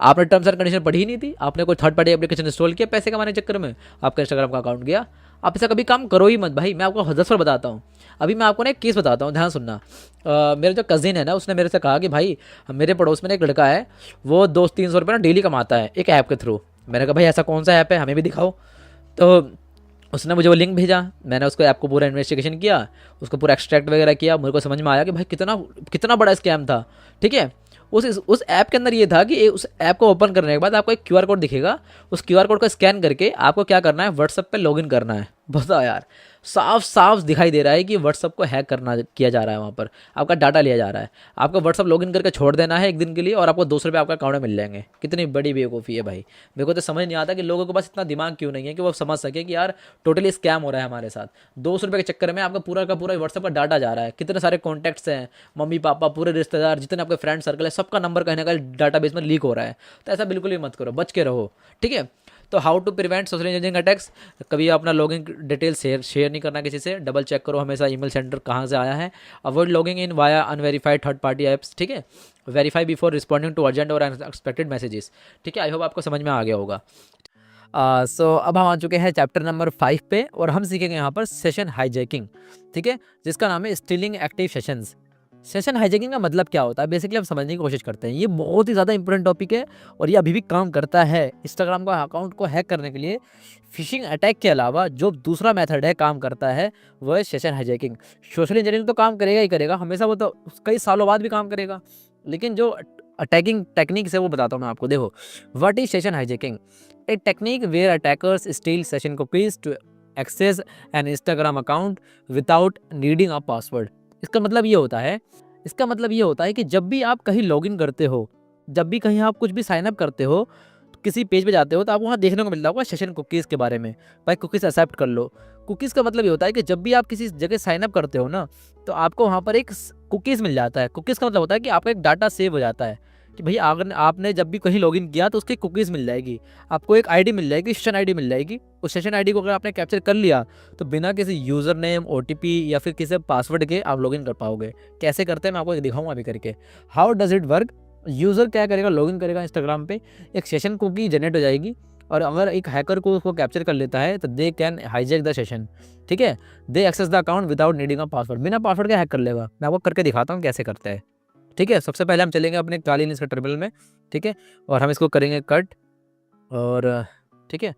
आपने टर्म्स एंड कंडीशन पढ़ी ही नहीं थी, आपने कोई थर्ड पार्टी एप्लीकेशन इंस्टॉल किया पैसे कमाने के चक्कर में, आपका इंस्टाग्राम का अकाउंट गया। आप ऐसा कभी काम करो ही मत भाई, मैं आपको 10 बार बताता हूँ। अभी मैं आपको ना एक केस बताता हूँ, ध्यान सुनना। मेरा जो कज़िन है ना, उसने मेरे से कहा कि भाई मेरे पड़ोस में एक लड़का है, वो 200-300 रुपये ना डेली कमाता है एक ऐप के थ्रू। मैंने कहा भाई ऐसा कौन सा ऐप है, हमें भी दिखाओ। तो उसने मुझे वो लिंक भेजा, मैंने उसको ऐप को पूरा इन्वेस्टिगेशन किया, उसको पूरा एक्सट्रैक्ट वगैरह किया। मेरे को समझ में आया कि भाई कितना कितना बड़ा स्कैम था। ठीक है, उस ऐप के अंदर ये था कि उस ऐप को ओपन करने के बाद आपको एक क्यूआर कोड दिखेगा, उस क्यूआर कोड को स्कैन करके आपको क्या करना है, व्हाट्सएप पे लॉगिन करना है। बताओ यार, साफ साफ दिखाई दे रहा है कि व्हाट्सएप को हैक करना किया जा रहा है, वहाँ पर आपका डाटा लिया जा रहा है। आपको व्हाट्सएप लॉगिन करके छोड़ देना है एक दिन के लिए, और आपको 200 रुपये आपका अकाउंट में मिल जाएंगे। कितनी बड़ी बेवकूफ़ी है भाई। मेरे को तो समझ नहीं आता कि लोगों के पास इतना दिमाग क्यों नहीं है कि वो समझ सके कि यार टोटली स्कैम हो रहा है हमारे साथ। 200 रुपये के चक्कर में आपका पूरा का पूरा व्हाट्सएप का डाटा जा रहा है। कितने सारे कॉन्टैक्ट्स हैं, मम्मी पापा, पूरे रिश्तेदार, जितने आपके फ्रेंड सर्कल है, सबका नंबर कहीं ना कहीं डाटाबेस में लीक हो रहा है। तो ऐसा बिल्कुल भी मत करो, बच के रहो। ठीक है, तो how to prevent social engineering attacks. कभी अपना लॉगिन डिटेल शेयर नहीं करना किसी से। डबल चेक करो हमेशा ईमेल सेंडर कहाँ से आया है। Avoid logging in via unverified third party apps. ठीक है, verify before responding to urgent और अनएक्सपेक्टेड मैसेजेस। ठीक है, आई होप आपको समझ में आ गया होगा। सो अब हम आ चुके हैं चैप्टर नंबर 5 पे, और हम सीखेंगे यहाँ पर सेशन हाईजैकिंग। ठीक है, जिसका नाम है stealing active sessions. Session hijacking का मतलब क्या होता है, बेसिकली हम समझने की कोशिश करते हैं। ये बहुत ही ज़्यादा इंपॉर्टेंट टॉपिक है, और ये अभी भी काम करता है। इंस्टाग्राम का अकाउंट को हैक करने के लिए फिशिंग अटैक के अलावा जो दूसरा मेथड है काम करता है, वो है सेशन हाईजैकिंग। सोशल इंजीनियरिंग तो काम करेगा ही करेगा हमेशा, वो तो कई सालों बाद भी काम करेगा, लेकिन जो अटैकिंग टेक्निक्स है वो बताता हूँ मैं आपको। देखो, what is session hijacking? A technique where attackers steal session cookies to access an Instagram account without needing a password। इसका मतलब ये होता है कि जब भी आप कहीं लॉगिन करते हो, जब भी कहीं आप कुछ भी साइन अप करते हो, तो किसी पेज पे जाते हो, तो आपको वहाँ देखने को मिलता होगा सेशन कुकीज़ के बारे में। भाई कुकीज़ एक्सेप्ट कर लो। कुकीज़ का मतलब ये होता है कि जब भी आप किसी जगह साइन अप करते हो ना, तो आपको वहाँ पर एक कुकीज़ मिल जाता है। कुकीज़ का मतलब होता है कि आपका एक डाटा सेव हो जाता है, कि भाई अगर आपने जब भी कहीं लॉगिन किया तो उसकी कुकीज़ मिल जाएगी, आपको एक आईडी मिल जाएगी, सेशन आईडी मिल जाएगी। उस सेशन आईडी को अगर आपने कैप्चर कर लिया, तो बिना किसी यूज़र नेम, ओटीपी या फिर किसी पासवर्ड के आप लॉगिन कर पाओगे। कैसे करते हैं मैं आपको दिखाऊंगा अभी करके। How does it work? User क्या करेगा, लॉगिन करेगा इंस्टाग्राम पे, एक सेशन कुकी जनरेट हो जाएगी, और अगर एक हैकर को उसको कैप्चर कर लेता है तो they can hijack the session. ठीक है, they access the account without needing a password. बिना पासवर्ड के हैक कर लेगा। मैं आपको करके दिखाता हूँ कैसे करते हैं। ठीक है, सबसे पहले हम चलेंगे अपने काली लिनक्स के टर्मिनल में। ठीक है, और हम इसको करेंगे कट, और ठीक है,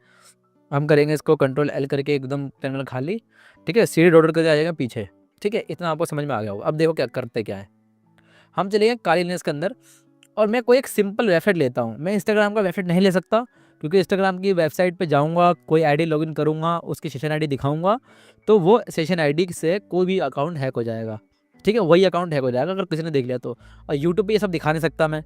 हम करेंगे इसको कंट्रोल एल करके एकदम टर्मिनल खाली। ठीक है, सीडी डॉट करके आ जाएगा पीछे। ठीक है, इतना आपको समझ में आ गया होगा। अब देखो क्या करते क्या है। हम चलेंगे काली लिनक्स के अंदर, और मैं कोई एक सिंपल वेबसाइट लेता हूँ। मैं इंस्टाग्राम का वेबसाइट नहीं ले सकता, क्योंकि इंस्टाग्राम की वेबसाइट पे जाऊँगा, कोई आईडी लॉगिन करूँगा, उसकी सेशन आईडी दिखाऊँगा, तो वो सेशन आईडी से कोई भी अकाउंट हैक हो जाएगा। ठीक है, वही अकाउंट हैक हो जाएगा अगर किसी ने देख लिया तो। और यूट्यूब पे ये सब दिखा नहीं सकता मैं,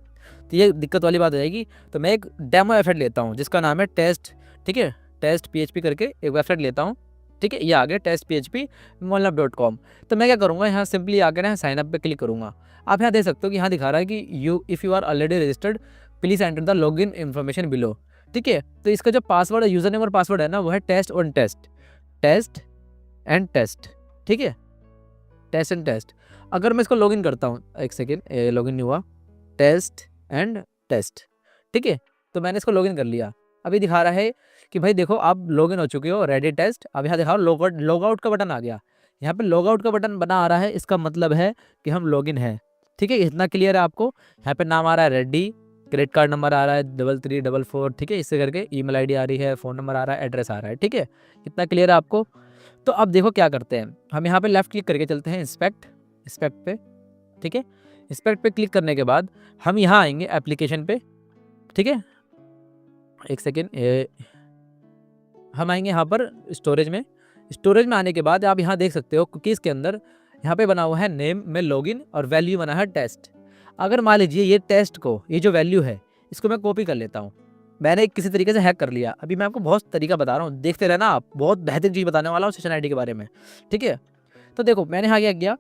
तो ये दिक्कत वाली बात हो जाएगी। तो मैं एक डेमो वेबसाइट लेता हूँ जिसका नाम है टेस्ट। ठीक है, टेस्ट PHP करके एक वेबसाइट लेता हूँ। ठीक है, ये आ गया टेस्ट PHP molnup.com। तो मैं क्या करूँगा, यहाँ सिंपली आकर ना साइन अप पे क्लिक करूँगा। आप यहाँ देख सकते हो कि यहाँ दिखा रहा है कि if you are already registered please enter the login information below. ठीक है, तो इसका जो पासवर्ड है, यूज़र नेम और पासवर्ड है ना, वो है टेस्ट एंड टेस्ट। ठीक है, टेस्ट एंड टेस्ट। अगर मैं इसको लॉगिन करता हूँ, एक सेकेंड, लॉगिन नहीं हुआ, टेस्ट एंड टेस्ट। ठीक है, तो मैंने इसको लॉगिन कर लिया। अभी दिखा रहा है कि भाई देखो आप लॉगिन हो चुके हो, रेडी टेस्ट। अब यहाँ दिखाओ लॉग आउट का बटन आ गया। यहाँ पे लॉग आउट का बटन बना आ रहा है, इसका मतलब है कि हम लॉगिन हैं। ठीक है, इतना क्लियर है आपको। यहाँ पे नाम आ रहा है रेडी, क्रेडिट कार्ड नंबर आ रहा है 3344। ठीक है, इससे करके ईमेल आईडी आ रही है, फ़ोन नंबर आ रहा है, एड्रेस आ रहा है। ठीक है, इतना क्लियर है आपको। तो अब देखो क्या करते हैं, हम यहाँ पे लेफ्ट क्लिक करके चलते हैं इंस्पेक्ट पे। ठीक है, इंस्पेक्ट पे क्लिक करने के बाद हम यहाँ आएंगे एप्लीकेशन पे। ठीक है, एक सेकेंड, हम आएंगे यहाँ पर स्टोरेज में, स्टोरेज में आने के बाद आप यहाँ देख सकते हो कुकीज़ के अंदर यहाँ पे बना हुआ है नेम में लॉगिन और वैल्यू बना है टेस्ट। अगर मान लीजिए ये टेस्ट को, ये जो वैल्यू है इसको मैं कॉपी कर लेता हूँ, मैंने किसी तरीके से हैक कर लिया। अभी मैं आपको बहुत तरीका बता रहा हूँ, देखते रहना आप, बहुत बेहतरीन चीज़ बताने वाला हूँ सेशन आईडी के बारे में, ठीक है। तो देखो मैंने यहाँ क्या किया,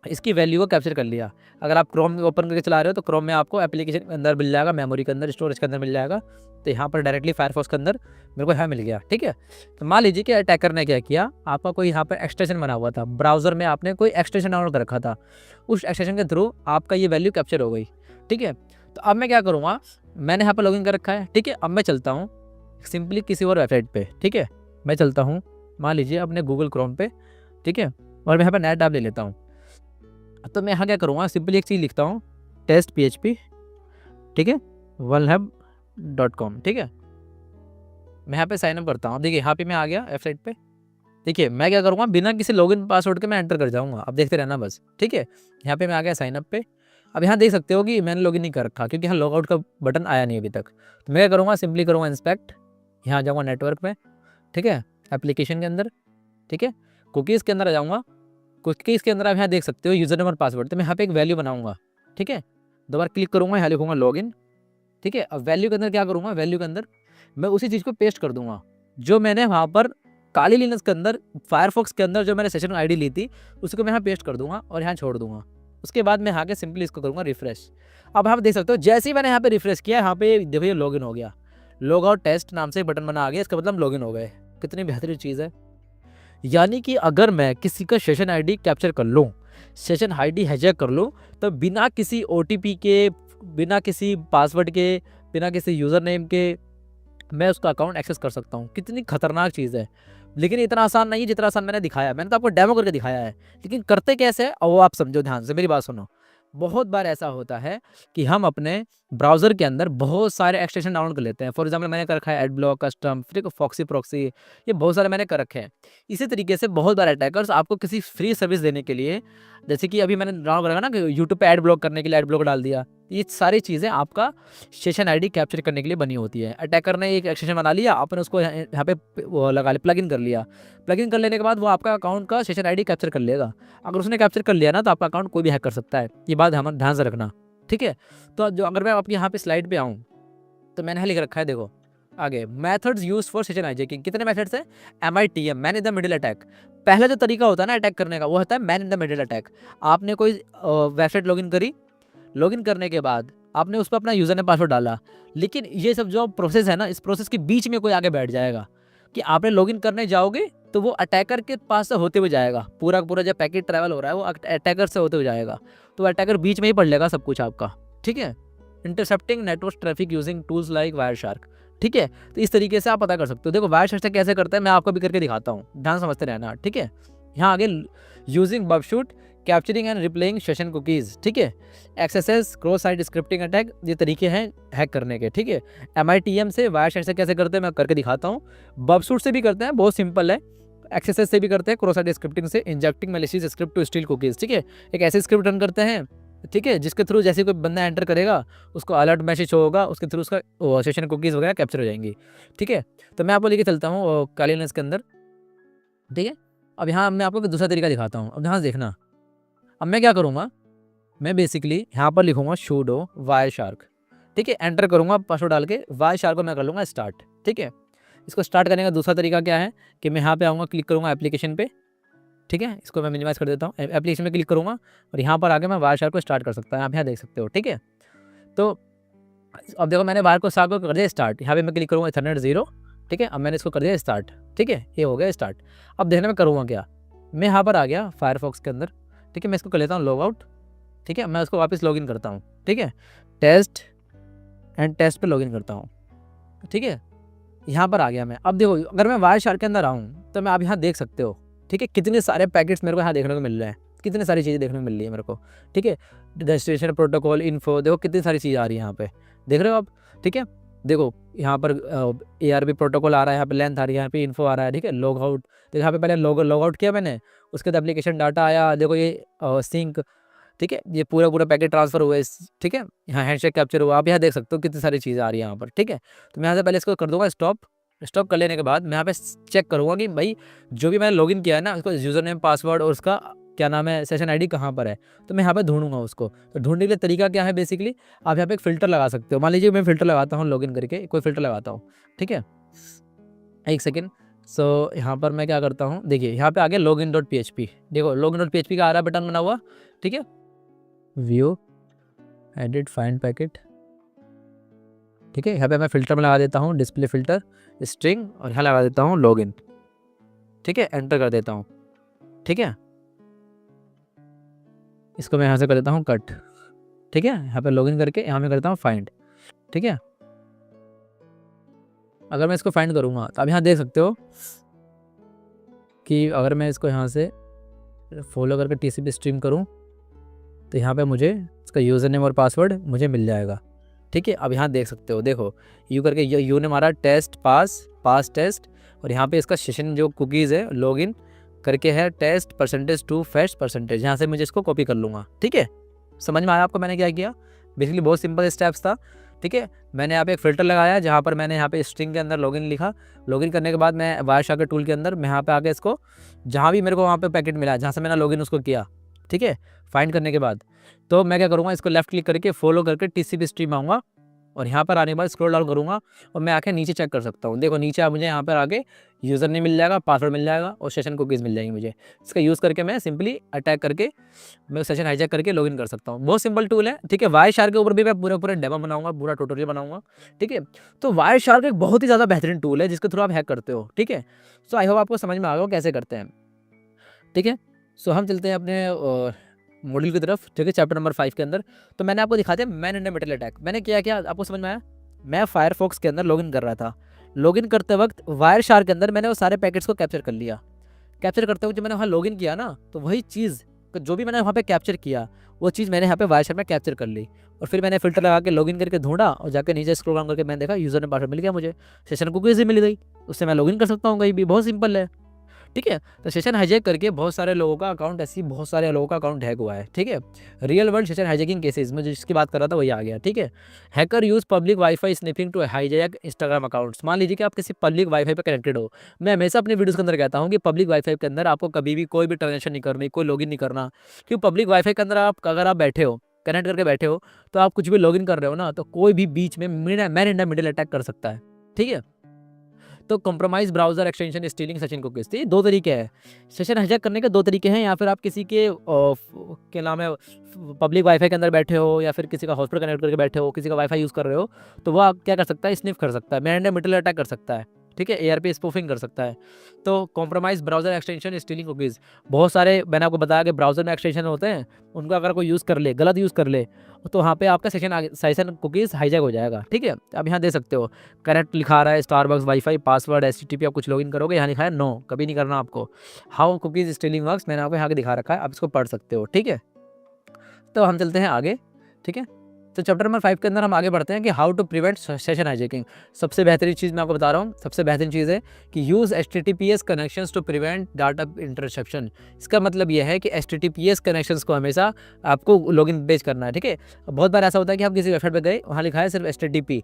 इसकी वैल्यू को कैप्चर कर लिया। अगर आप क्रोम ओपन करके चला रहे हो तो क्रोम में आपको एप्लीकेशन के अंदर मिल जाएगा, मेमोरी के अंदर, स्टोरेज के अंदर मिल जाएगा। तो यहाँ पर डायरेक्टली फायरफॉक्स के अंदर मेरे को यहाँ मिल गया, ठीक है। तो मान लीजिए कि अटैकर ने क्या किया, आपका कोई यहाँ पर एक्सटेंशन बना हुआ था, ब्राउज़र में आपने कोई एक्सटेंशन डाउनलोड कर रखा था, उस एक्सटेंशन के थ्रू आपका ये वैल्यू कैप्चर हो गई, ठीक है। तो अब मैं क्या करूँगा, मैंने यहाँ पर लॉगिन कर रखा है, ठीक है। अब मैं चलता हूँ सिंपली किसी और वेबसाइट पे, ठीक है। मैं चलता हूँ मान लीजिए अपने गूगल क्रोम पे, ठीक है, और मैं यहाँ पर नेट ऐप ले लेता हूँ। तो मैं यहाँ क्या करूँगा, सिंपली एक चीज़ लिखता हूँ, टेस्ट PHP, ठीक है, vulnhub.com, ठीक है। मैं यहाँ पे साइन अप करता हूँ। देखिए यहाँ पे मैं आ गया वेबसाइट पे, देखिए मैं क्या करूँगा, बिना किसी लॉगिन पासवर्ड के मैं एंटर कर जाऊँगा। अब देखते रहना बस, ठीक है। यहाँ पे मैं आ गया साइन अप पे। अब यहाँ देख सकते हो कि मैंने लॉगिन नहीं कर रखा क्योंकि यहाँ लॉगआउट का बटन आया नहीं अभी तक। तो मैं क्या करूँगा, सिंपली करूँगा इंस्पेक्ट, यहाँ जाऊँगा नेटवर्क में, ठीक है, एप्लीकेशन के अंदर, ठीक है, कुकीज़ के अंदर आ जाऊँगा। कुकीज़ के अंदर आप यहाँ देख सकते हो यूज़र नेम और पासवर्ड। तो मैं यहाँ पे एक वैल्यू बनाऊँगा, ठीक है, दोबारा क्लिक करूँगा, यहाँ लिखूँगा लॉगिन, ठीक है। अब वैल्यू के अंदर क्या करूँगा, वैल्यू के अंदर मैं उसी चीज़ को पेस्ट कर दूँगा जो मैंने वहाँ पर काली लिनक्स के अंदर, फायरफॉक्स के अंदर जो मैंने सेशन आईडी ली थी उसको मैं यहाँ पेस्ट कर दूँगा और यहाँ छोड़ दूँगा। उसके बाद मैं आके सिंपली इसको करूँगा रिफ्रेश। अब आप देख सकते हो जैसे ही मैंने यहाँ पे रिफ्रेश किया, यहाँ पे देखो ये लॉगिन हो गया, लॉग आउट टेस्ट नाम से बटन बना आ गया, इसका मतलब लॉगिन हो गए। कितनी बेहतरीन चीज़ है। यानी कि अगर मैं किसी का सेशन आईडी कैप्चर कर लूँ, सेशन आईडी हाईजैक कर लूँ, तो बिना किसी OTP के, बिना किसी पासवर्ड के, बिना किसी यूज़र नेम के मैं उसका अकाउंट एक्सेस कर सकता हूँ। कितनी खतरनाक चीज़ है। लेकिन इतना आसान नहीं है जितना आसान मैंने दिखाया। मैंने तो आपको डेमो करके दिखाया है, लेकिन करते कैसे है वो आप समझो, ध्यान से मेरी बात सुनो। बहुत बार ऐसा होता है कि हम अपने ब्राउज़र के अंदर बहुत सारे एक्सटेंशन डाउनलोड कर लेते हैं। फॉर एग्जांपल मैंने कर रखा है एडब्लॉक, कस्टम, फिर फॉक्सी प्रॉक्सी, ये बहुत सारे मैंने कर रखे हैं। इसी तरीके से बहुत बार अटैकर्स आपको किसी फ्री सर्विस देने के लिए, जैसे कि अभी मैंने डाउनलोड करा ना कि यूट्यूब पे एड ब्लॉक करने के लिए एड ब्लॉक डाल दिया, ये सारी चीज़ें आपका सेशन आईडी कैप्चर करने के लिए बनी होती है। अटैकर ने एक एक्सटेंशन बना लिया, आपने उसको यहाँ पे वो लगा लिया, प्लगइन कर लिया। प्लगइन कर लेने के बाद वो आपका अकाउंट का सेशन आईडी कैप्चर कर लेगा। अगर उसने कैप्चर कर लिया ना तो आपका अकाउंट कोई भी हैक कर सकता है। ये बात हम ध्यान से रखना, ठीक है। तो जो अगर मैं आपके यहाँ पे स्लाइड पे आऊँ तो मैंने लिख रखा है, देखो आगे methods use for session hijacking. कितने मेथड्स हैं? MITM, man in the middle attack. पहला जो तरीका होता है ना अटैक करने का, वो होता है man in the middle attack. आपने कोई वेबसाइट लॉगिन करी, लॉगिन करने के बाद आपने उस पर अपना यूज़र नेम पासवर्ड डाला, लेकिन ये सब जो प्रोसेस है ना, इस प्रोसेस के बीच में कोई आगे बैठ जाएगा कि आपने लॉगिन करने जाओगे तो वो अटैकर के पास से होते हुए जाएगा। पूरा पूरा जब पैकेट ट्रैवल हो रहा है वो अटैकर से होते हुए जाएगा, तो अटैकर बीच में ही पढ़ लेगा सब कुछ आपका, ठीक है। Intercepting network traffic using tools like Wireshark, ठीक है। तो इस तरीके से आप पता कर सकते हो। देखो वायरशार्क से कैसे करते हैं मैं आपको भी करके दिखाता हूँ, ध्यान समझते रहना, ठीक है। यहाँ आगे यूजिंग बबशूट, capturing and replaying session cookies, ठीक है। XSS, cross site scripting attack, ये तरीके हैं हैक करने के, ठीक है। MITM से, वायरशार्क से कैसे करते हैं मैं करके दिखाता हूँ। बबशूट से भी करते हैं, बहुत सिंपल है। XSS से भी करते हैं, क्रॉस साइट स्क्रिप्टिंग से injecting malicious script to steal cookies, ठीक है। एक ऐसी स्क्रिप्ट रन करते हैं, ठीक है, जिसके थ्रू जैसे कोई बंदा एंटर करेगा उसको अलर्ट मैसेज होगा, उसके थ्रू उसका सेशन कुकीज़ वगैरह कैप्चर हो जाएंगी, ठीक है। तो मैं आपको लेके चलता हूँ काली लिनक्स के अंदर, ठीक है। अब यहाँ मैं आपको दूसरा तरीका दिखाता हूँ। अब ध्यान से देखना। अब मैं क्या करूँगा, मैं बेसिकली यहाँ पर लिखूँगा sudo वायरशार्क, ठीक है। एंटर करूँगा पासवर्ड डाल के, वायरशार्क को मैं कर लूँगा स्टार्ट, ठीक है। इसको स्टार्ट करने का दूसरा तरीका क्या है कि मैं यहाँ पे आऊँगा, क्लिक करूँगा एप्लीकेशन पे, ठीक है। इसको मैं मिनिमाइज़ कर देता हूँ, एप्लीकेशन में क्लिक करूँगा और यहाँ पर आके मैं वायरशार्क को स्टार्ट कर सकता हूँ। आप यहाँ देख सकते हो, ठीक है। तो अब देखो मैंने वायरशार्क को कर दिया स्टार्ट, यहाँ पे मैं क्लिक करूँगा इथरनेट 0, ठीक है। अब मैंने इसको कर दिया स्टार्ट, ठीक है, ये हो गया स्टार्ट। अब देखने में करूँगा क्या, मैं यहाँ पर आ गया फायरफॉक्स के अंदर, ठीक है। मैं इसको कर लेता हूँ लॉग आउट, ठीक है। मैं उसको वापस लॉगिन करता हूँ, ठीक है। टेस्ट एंड टेस्ट पे लॉगिन करता हूँ, ठीक है। यहाँ पर आ गया मैं। अब देखो अगर मैं वायरशार्क के अंदर आऊँ तो मैं आप यहाँ देख सकते हो, ठीक है, कितने सारे पैकेट्स मेरे को यहाँ देखने को मिल रहे हैं, कितनी सारी चीज़ें देखने को मिल रही है मेरे को, ठीक है। डेस्टिनेशन प्रोटोकॉल इन्फो, देखो कितनी सारी चीज़ आ रही है यहाँ पे, देख रहे हो आप, ठीक है। देखो यहाँ पर ARP प्रोटोकॉल आ रहा है, यहाँ पे लेंथ आ रही है, यहाँ पे इन्फो आ रहा है, ठीक है। लॉग आउट, देखो यहाँ पे पहले लॉग आउट किया मैंने, उसके बाद एप्लीकेशन डाटा आया, देखो ये सिंक, ठीक है, ये पूरा पैकेट ट्रांसफर हुआ है, ठीक है। यहाँ हैंडशेक कैप्चर हुआ, आप यहाँ देख सकते हो कितनी सारी चीज़ें आ रही है यहाँ पर, ठीक है। तो मैं यहाँ से पहले इसको कर दूंगा स्टॉप, स्टॉप कर लेने के बाद मैं यहाँ पे चेक करूँगा कि भाई जो भी मैंने लॉगिन किया है ना, उसको यूज़र नेम, पासवर्ड और उसका क्या नाम है, सेशन आईडी कहाँ पर है, तो मैं यहाँ पे ढूंढूंगा उसको। तो ढूंढने के लिए तरीका क्या है, बेसिकली आप यहाँ पे एक फ़िल्टर लगा सकते हो। मान लीजिए मैं फ़िल्टर लगाता हूँ, लॉगिन करके कोई फ़िल्टर लगाता हूँ, ठीक है, एक सेकेंड। सो यहाँ पर मैं क्या करता हूँ, देखिए यहाँ पे आ गया लॉगिन डॉट PHP। देखो लॉगिन डॉट PHP का आ रहा है बटन बना हुआ, ठीक है, व्यू एडिट फाइंड पैकेट, ठीक है। यहाँ पे मैं फ़िल्टर में लगा देता हूँ डिस्प्ले फ़िल्टर स्ट्रिंग, और यहाँ लगा देता हूँ लॉगिन, ठीक है, एंटर कर देता हूँ, ठीक है। इसको मैं यहाँ से कर देता हूँ कट, ठीक है। यहाँ पे लॉगिन करके यहाँ मैं करता हूँ फाइंड, ठीक है। अगर मैं इसको फाइंड करूँगा तो आप यहाँ देख सकते हो कि अगर मैं इसको यहाँ से फॉलो करके TCP स्ट्रीम करूँ तो यहाँ पे मुझे इसका यूज़र नेम और पासवर्ड मुझे मिल जाएगा, ठीक है। अब यहाँ देख सकते हो, देखो यू करके यू ने मारा टेस्ट पास टेस्ट, और यहाँ पे इसका सेशन जो कुकीज़ है लॉगिन करके है टेस्ट %2 फेस्ट %। यहाँ से मुझे इसको कॉपी कर लूँगा, ठीक है। समझ में आया आपको मैंने क्या किया? बेसिकली बहुत सिंपल स्टेप्स था, ठीक है। मैंने यहाँ पे एक फ़िल्टर लगाया जहाँ पर मैंने यहाँ पे स्ट्रिंग के अंदर लॉगिन लिखा। लॉगिन करने के बाद मैं वायरशार्क टूल के अंदर मैं यहाँ पे आके इसको जहाँ भी मेरे को वहाँ पे पैकेट मिला जहाँ से मैंने लॉगिन उसको किया, ठीक है, फाइंड करने के बाद तो मैं क्या करूँगा, इसको लेफ्ट क्लिक करके फॉलो करके TCP स्ट्रीम आऊँगा, और यहाँ पर आने के बाद स्क्रॉल डाउन करूँगा और मैं आके नीचे चेक कर सकता हूँ। देखो नीचे मुझे यहाँ पर आके यूज़र नेम मिल जाएगा, पासवर्ड मिल जाएगा और सेशन कुकीज़ मिल जाएंगी मुझे। इसका यूज़ करके मैं सिंपली अटैक करके मैं सेशन हाईजैक करके लॉगिन कर सकता हूँ। बहुत सिंपल टूल है, ठीक है। वायरशार्क के ऊपर भी मैं पूरे डेमो बनाऊंगा, पूरा ट्यूटोरियल बनाऊंगा, ठीक है। तो वायरशार्क एक बहुत ही ज़्यादा बेहतरीन टूल है जिसके थ्रू आप हैक करते हो, ठीक है। सो आई होप आपको समझ में आ गया कैसे करते हैं, ठीक है। सो हम चलते हैं अपने मॉड्यूल की तरफ, ठीक है, चैप्टर नंबर 5 के अंदर। तो मैंने आपको दिखा दिया man in the middle attack. मैंने किया क्या आपको समझ में आया? मैं फायरफॉक्स के अंदर लॉगिन कर रहा था। लॉगिन करते वक्त वायरशार्क के अंदर मैंने वो सारे पैकेट्स को कैप्चर कर लिया। कैप्चर करते वक्त जब मैंने वहाँ लॉगिन किया ना, तो वही चीज़ जो भी मैंने वहाँ पे कैप्चर किया वो चीज़ मैंने यहाँ पे वायरशार्क में कैप्चर कर ली, और फिर मैंने फ़िल्टर लगा के लॉगिन करके ढूंढा और जाकर नीचे स्क्रॉल डाउन करके मैंने देखा यूज़र ने पासवर्ड मिल गया मुझे, सेशन कुकीज़ भी मिल गई, उससे मैं लॉगिन कर सकता हूँ कहीं भी। बहुत सिंपल है, ठीक है। तो सेशन हाईजैक करके बहुत सारे लोगों का अकाउंट, ऐसी बहुत सारे लोगों का अकाउंट हैक हुआ है, ठीक है। Real world session hijacking cases में जिसकी बात कर रहा था वही आ गया, ठीक है। Hacker use public WiFi sniffing to hijack Instagram accounts. मान लीजिए कि आप किसी पब्लिक वाईफाई पर कनेक्टेड हो। मैं हमेशा अपने वीडियोस के अंदर कहता हूँ कि पब्लिक वाईफाई के अंदर आपको कभी भी कोई भी ट्रांजेक्शन नहीं करनी, कोई लॉगिन नहीं करना, क्योंकि पब्लिक वाईफाई के अंदर आप अगर आप बैठे हो, कनेक्ट करके बैठे हो, तो आप कुछ भी लॉगिन कर रहे हो ना, तो कोई भी बीच में man in the middle attack कर सकता है, ठीक है। तो compromise browser extension stealing session cookies, तो ये 2 तरीके हैं। सेशन हाईजैक करने के 2 तरीके हैं, या फिर आप किसी के क्या नाम है पब्लिक वाईफाई के अंदर बैठे हो, या फिर किसी का हॉटस्पॉट कनेक्ट करके बैठे हो, किसी का वाईफाई यूज़ कर रहे हो, तो वो आप क्या कर सकता है, स्निफ कर सकता है, man in the middle attack कर सकता है, ठीक है। ARP स्पूफिंग कर सकता है। तो compromise browser extension stealing cookies, बहुत सारे मैंने आपको बताया कि ब्राउजर में एक्सटेंशन होते हैं, उनको अगर कोई यूज़ कर ले, गलत यूज़ कर ले, तो वहाँ पे आपका सेशन कुकीज़ हाईजैक हो जाएगा, ठीक है। अब यहाँ दे सकते हो कनेक्ट लिखा रहा है, स्टारबक्स वाईफाई पासवर्ड HTTP, आप कुछ लॉगिन करोगे, यहाँ लिखा है नो, कभी नहीं करना आपको। हाउ कुकीज़ स्टीलिंग वर्क्स मैंने आपको यहाँ के दिखा रखा है, आप इसको पढ़ सकते हो, ठीक है। तो हम चलते हैं आगे, ठीक है। तो चैप्टर नंबर 5 के अंदर हम आगे बढ़ते हैं कि how to prevent session hijacking. सबसे बेहतरीन चीज़ मैं आपको बता रहा हूँ, सबसे बेहतरीन चीज़ है कि use HTTPS connections to prevent data interception. इसका मतलब यह है कि HTTPS कनेक्शंस को हमेशा आपको लॉगिन पेज करना है, ठीक है। बहुत बार ऐसा होता है कि आप किसी वेबसाइट पर गए, वहाँ लिखा है सिर्फ HTTP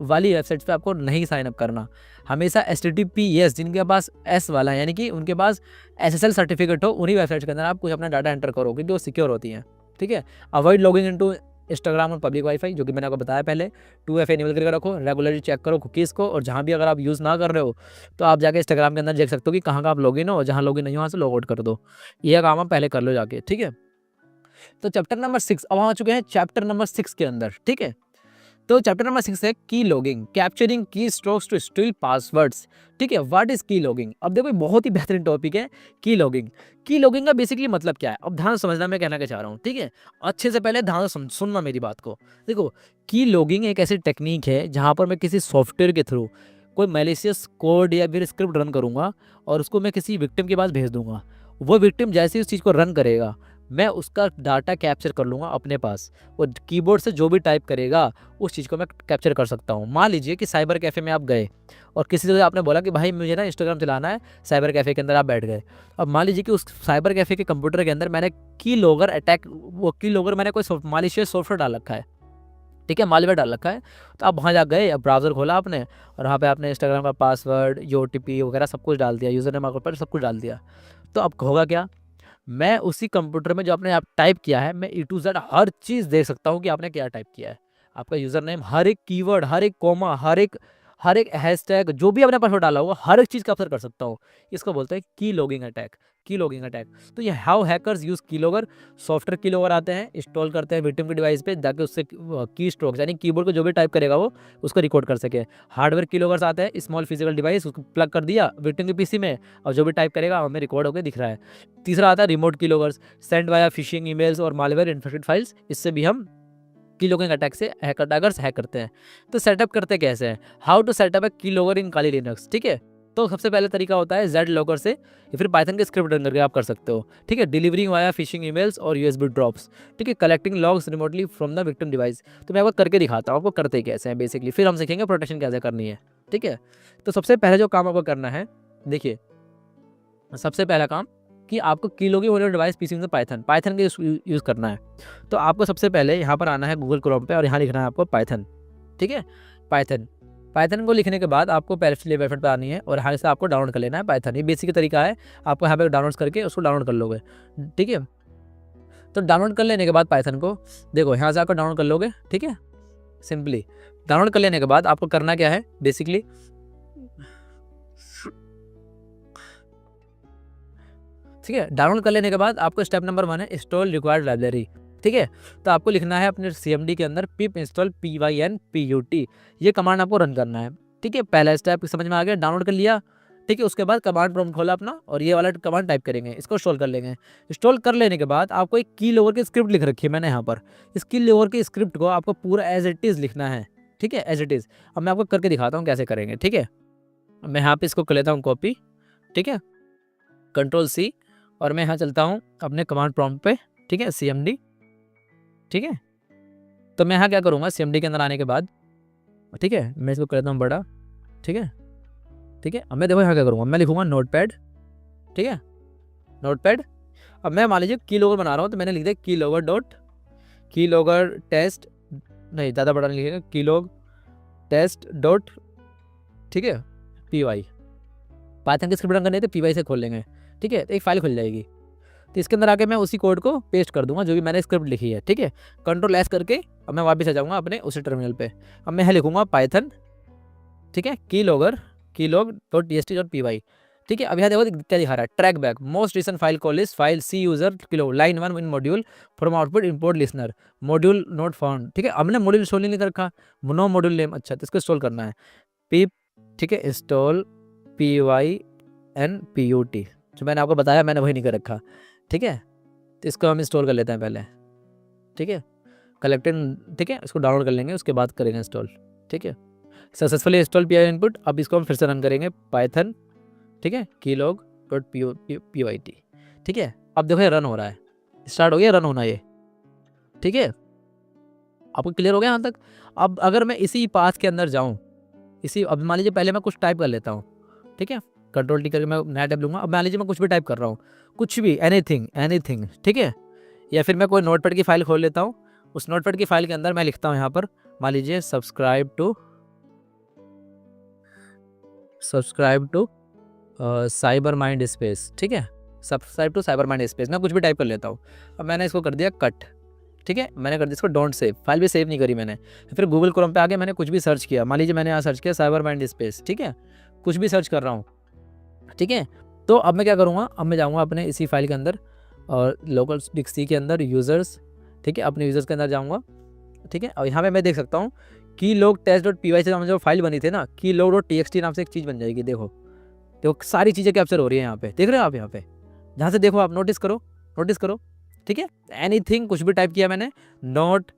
वाली वेबसाइट पर आपको नहीं साइन अप करना। हमेशा HTTPS जिनके पास S वाला है, यानी कि उनके पास SSL सर्टिफिकेट हो, उन्हीं वेबसाइट के अंदर आप कुछ अपना डाटा एंटर करो, क्योंकि वो सिक्योर होती हैं, ठीक है। अवॉइड लॉगिंग इनटू इंस्टाग्राम और पब्लिक वाईफाई, जो कि मैंने आपको बताया पहले। 2FA इनेबल करके रखो, रेगुलरली चेक करो कुकीज़ को, और जहाँ भी अगर आप यूज़ ना कर रहे हो तो आप जाके इंस्टाग्राम के अंदर देख सकते हो कि कहाँ आप लॉगिन हो, और जहाँ लॉगिन नहीं हो वहाँ से लॉग आउट कर दो। यह काम आप पहले कर लो जाके, ठीक है। तो चैप्टर नंबर 6 अब हम आ चुके हैं चैप्टर नंबर 6 के अंदर, ठीक है। तो चैप्टर नंबर 6 है की लॉगिंग, कैप्चरिंग की स्ट्रोक्स टू स्टील पासवर्ड्स, ठीक है। व्हाट इज की लॉगिंग? अब देखो बहुत ही बेहतरीन टॉपिक है की लॉगिंग। की लॉगिंग का बेसिकली मतलब क्या है, अब ध्यान समझना मैं कहना क्या चाह रहा हूँ, ठीक है। अच्छे से पहले ध्यान से सुनना मेरी बात को। देखो की लॉगिंग एक ऐसी टेक्निक है जहाँ पर मैं किसी सॉफ्टवेयर के थ्रू कोई मैलिशियस कोड या फिर स्क्रिप्ट रन करूँगा, और उसको मैं किसी विक्टिम के पास भेज दूंगा। वो विक्टिम जैसे ही उस चीज़ को रन करेगा, मैं उसका डाटा कैप्चर कर लूँगा अपने पास, और कीबोर्ड से जो भी टाइप करेगा उस चीज़ को मैं कैप्चर कर सकता हूँ। मान लीजिए कि साइबर कैफ़े में आप गए और किसी से आपने बोला कि भाई मुझे ना इंस्टाग्राम चलाना है, साइबर कैफ़े के अंदर आप बैठ गए। अब मान लीजिए कि उस साइबर कैफ़े के कंप्यूटर के अंदर मैंने की लॉगर अटैक, वो की लॉगर मैंने कोई मालिशियस सॉफ्टवेयर डाल रखा है, ठीक है, मालवेयर डाल रखा है। तो आप वहाँ जा गए, अब ब्राउज़र खोला आपने और वहाँ पे आपने इंस्टाग्राम का पासवर्ड, ओटीपी वगैरह सब कुछ डाल दिया, यूज़र नेम पासवर्ड सब कुछ डाल दिया। तो अब होगा क्या, मैं उसी कंप्यूटर में जो आपने आप टाइप किया है, मैं ए टू ज़ेड हर चीज़ देख सकता हूँ कि आपने क्या टाइप किया है। आपका यूज़र नेम, हर एक कीवर्ड, हर एक कॉमा, हर एक हैशटैग, जो भी आपने पासवर्ड डाला होगा, हर एक चीज़ कैप्चर कर सकता हूँ। इसको बोलते हैं की लॉगिंग अटैक, की लॉगिंग अटैक। तो ये हाउ हैकर्स यूज़ की लॉगर, सॉफ्टवेयर की लॉगर आते हैं, इंस्टॉल करते हैं विक्टिम के डिवाइस पे, ताकि उससे की स्ट्रोक्स यानी कीबोर्ड को जो भी टाइप करेगा वो उसको रिकॉर्ड कर सके। हार्डवेयर की लॉगर्स आते हैं, स्मॉल फिजिकल डिवाइस, उसको प्लग कर दिया विक्टिम के पीसी में और जो भी टाइप करेगा हमें रिकॉर्ड होकर दिख रहा है। तीसरा आता है रिमोट की loggers, send via fishing emails और मालवेयर इन्फेक्टेड फाइल्स, इससे भी हम की लॉगिंग अटैक से अटैकर्स हैक करते हैं। तो सेटअप करते कैसे हैं, हाउ टू सेटअप अ की लॉगर इन काली लिनक्स। ठीक है, तो सबसे पहले तरीका होता है जेड लॉगर से या फिर पाइथन के स्क्रिप्ट रन करके आप कर सकते हो। ठीक है, डिलीवरिंग वाया फिशिंग ईमेल्स और यूएसबी ड्रॉप्स। ठीक है, collecting logs remotely from the victim device. तो मैं आपको करके दिखाता हूँ आपको करते कैसे हैं बेसिकली, फिर हम सीखेंगे प्रोटेक्शन कैसे करनी है। ठीक है, तो सबसे पहले जो काम आपको करना है, देखिए सबसे पहला काम कि आपको की लॉगिंग वाले डिवाइस पीसी में पाइथन पाइथन के यूज़ करना है। तो आपको सबसे पहले यहाँ पर आना है गूगल क्रोम पे और यहाँ लिखना है आपको पाइथन। ठीक है, पाइथन पाइथन को लिखने के बाद आपको पहले वेबसाइट पर आनी है और यहाँ से आपको डाउनलोड कर लेना है पाइथन। ये बेसिक तरीका है, आपको यहाँ पे डाउनलोड करके उसको डाउनलोड कर लोगे। ठीक है, तो डाउनलोड कर लेने के बाद पाइथन को देखो यहाँ से आपको डाउनलोड कर लोगे। ठीक है, सिंपली डाउनलोड कर लेने के बाद आपको करना क्या है बेसिकली, ठीक है, डाउनलोड कर लेने के बाद आपको स्टेप नंबर 1 है इंस्टॉल रिक्वायर्ड लाइब्रेरी। ठीक है, तो आपको लिखना है अपने सीएमडी के अंदर पिप इंस्टॉल pynput, ये कमांड आपको रन करना है। ठीक है, पहला स्टेप समझ में आ गया, डाउनलोड कर लिया। ठीक है, उसके बाद कमांड प्रॉम्प्ट खोला अपना और ये वाला कमांड टाइप करेंगे, इसको इंस्टॉल कर लेंगे। इंस्टॉल कर लेने के बाद आपको एक की लॉगर की स्क्रिप्ट लिख रखी है मैंने यहाँ पर, इस की लॉगर की स्क्रिप्ट को आपको पूरा एज इट इज़ लिखना है। ठीक है, एज इट इज़। अब मैं आपको करके दिखाता हूँ कैसे करेंगे। ठीक है, मैं यहाँ पे इसको कर लेता हूँ कॉपी। ठीक है, कंट्रोल सी और मैं यहाँ चलता हूँ अपने कमांड प्रॉम्प्ट पे। ठीक है, सीएमडी। ठीक है, तो मैं यहाँ क्या करूँगा, सीएमडी के अंदर आने के बाद, ठीक है, मैं इसको कर देता हूँ बड़ा। ठीक है, ठीक है, अब मैं देखो यहाँ क्या करूँगा, मैं लिखूँगा नोटपैड। ठीक है, नोटपैड। अब मैं मान लीजिए की लॉगर बना रहा हूँ, तो मैंने लिख दिया की लॉगर टेस्ट, नहीं ज़्यादा बड़ा नहीं लिखेगा, की लॉग टेस्ट डॉट, ठीक है, py। पाइथन की स्क्रिप्ट रन करनी है तो py से खोल लेंगे। ठीक है, तो एक फाइल खुल जाएगी, तो इसके अंदर आके मैं उसी कोड को पेस्ट कर दूंगा जो भी मैंने स्क्रिप्ट लिखी है। ठीक है, कंट्रोल एस करके अब मैं वापस आ जाऊंगा अपने उसी टर्मिनल पे। अब मैं लिखूंगा पाइथन, ठीक है, की log.txt.py। ठीक है, अब यहाँ देखो क्या दिखा रहा है, traceback most recent file call list file C user kilo line 1 in module from output import listener module not found. ठीक है, हमने मॉड्यूल इंस्टॉल नहीं कर रखा, नो मॉड्यूल नेम, अच्छा तो इसको इंस्टॉल करना है पिप। ठीक है, इंस्टॉल pynput, जो मैंने आपको बताया मैंने वही नहीं कर रखा। ठीक है, तो इसको हम इंस्टॉल कर लेते हैं पहले। ठीक है, कलेक्टेड। ठीक है, इसको डाउनलोड कर लेंगे, उसके बाद करेंगे इंस्टॉल। ठीक है, सक्सेसफुली इंस्टॉल pynput। अब इसको हम फिर से रन करेंगे पाइथन। ठीक है, keylog.pyt। ठीक है, अब देखो ये रन हो रहा है, स्टार्ट हो गया रन होना ये। ठीक है, आपको क्लियर हो गया यहाँ तक। अब अगर मैं इसी पाथ के अंदर जाऊँ, अब मान लीजिए पहले मैं कुछ टाइप कर लेता हूँ। ठीक है, कंट्रोल टी करके मैं नया टैब लूँगा। अब मान लीजिए मैं कुछ भी टाइप कर रहा हूँ, कुछ भी, एनीथिंग। ठीक है, या फिर मैं कोई नोटपैड की फाइल खोल लेता हूँ, उस नोटपैड की फाइल के अंदर मैं लिखता हूँ यहाँ पर मान लीजिए subscribe to cyber mind space. ठीक है, subscribe to cyber mind space, मैं कुछ भी टाइप कर लेता हूँ। अब मैंने इसको कर दिया कट। ठीक है, मैंने कर दिया इसको डोंट सेव, फाइल भी सेव नहीं करी मैंने। फिर गूगल क्रोम पे आके मैंने कुछ भी सर्च किया, मान लीजिए मैंने यहाँ सर्च किया साइबर माइंड स्पेस। ठीक है, कुछ भी सर्च कर रहा हूँ। ठीक है, तो अब मैं क्या करूँगा, अब मैं जाऊँगा अपने इसी फाइल के अंदर और लोकल डिक्सी के अंदर यूज़र्स। ठीक है, अपने यूज़र्स के अंदर जाऊँगा। ठीक है, और यहाँ पे मैं देख सकता हूँ की लॉग टेस्ट.py से जो फाइल बनी थी ना, की log.txt नाम से एक चीज़ बन जाएगी। देखो सारी चीज़ें कैप्चर हो रही है यहाँ पे, देख रहे हो आप यहाँ पे, जहाँ से देखो आप नोटिस करो। ठीक है, एनीथिंग कुछ भी टाइप किया मैंने, नोट।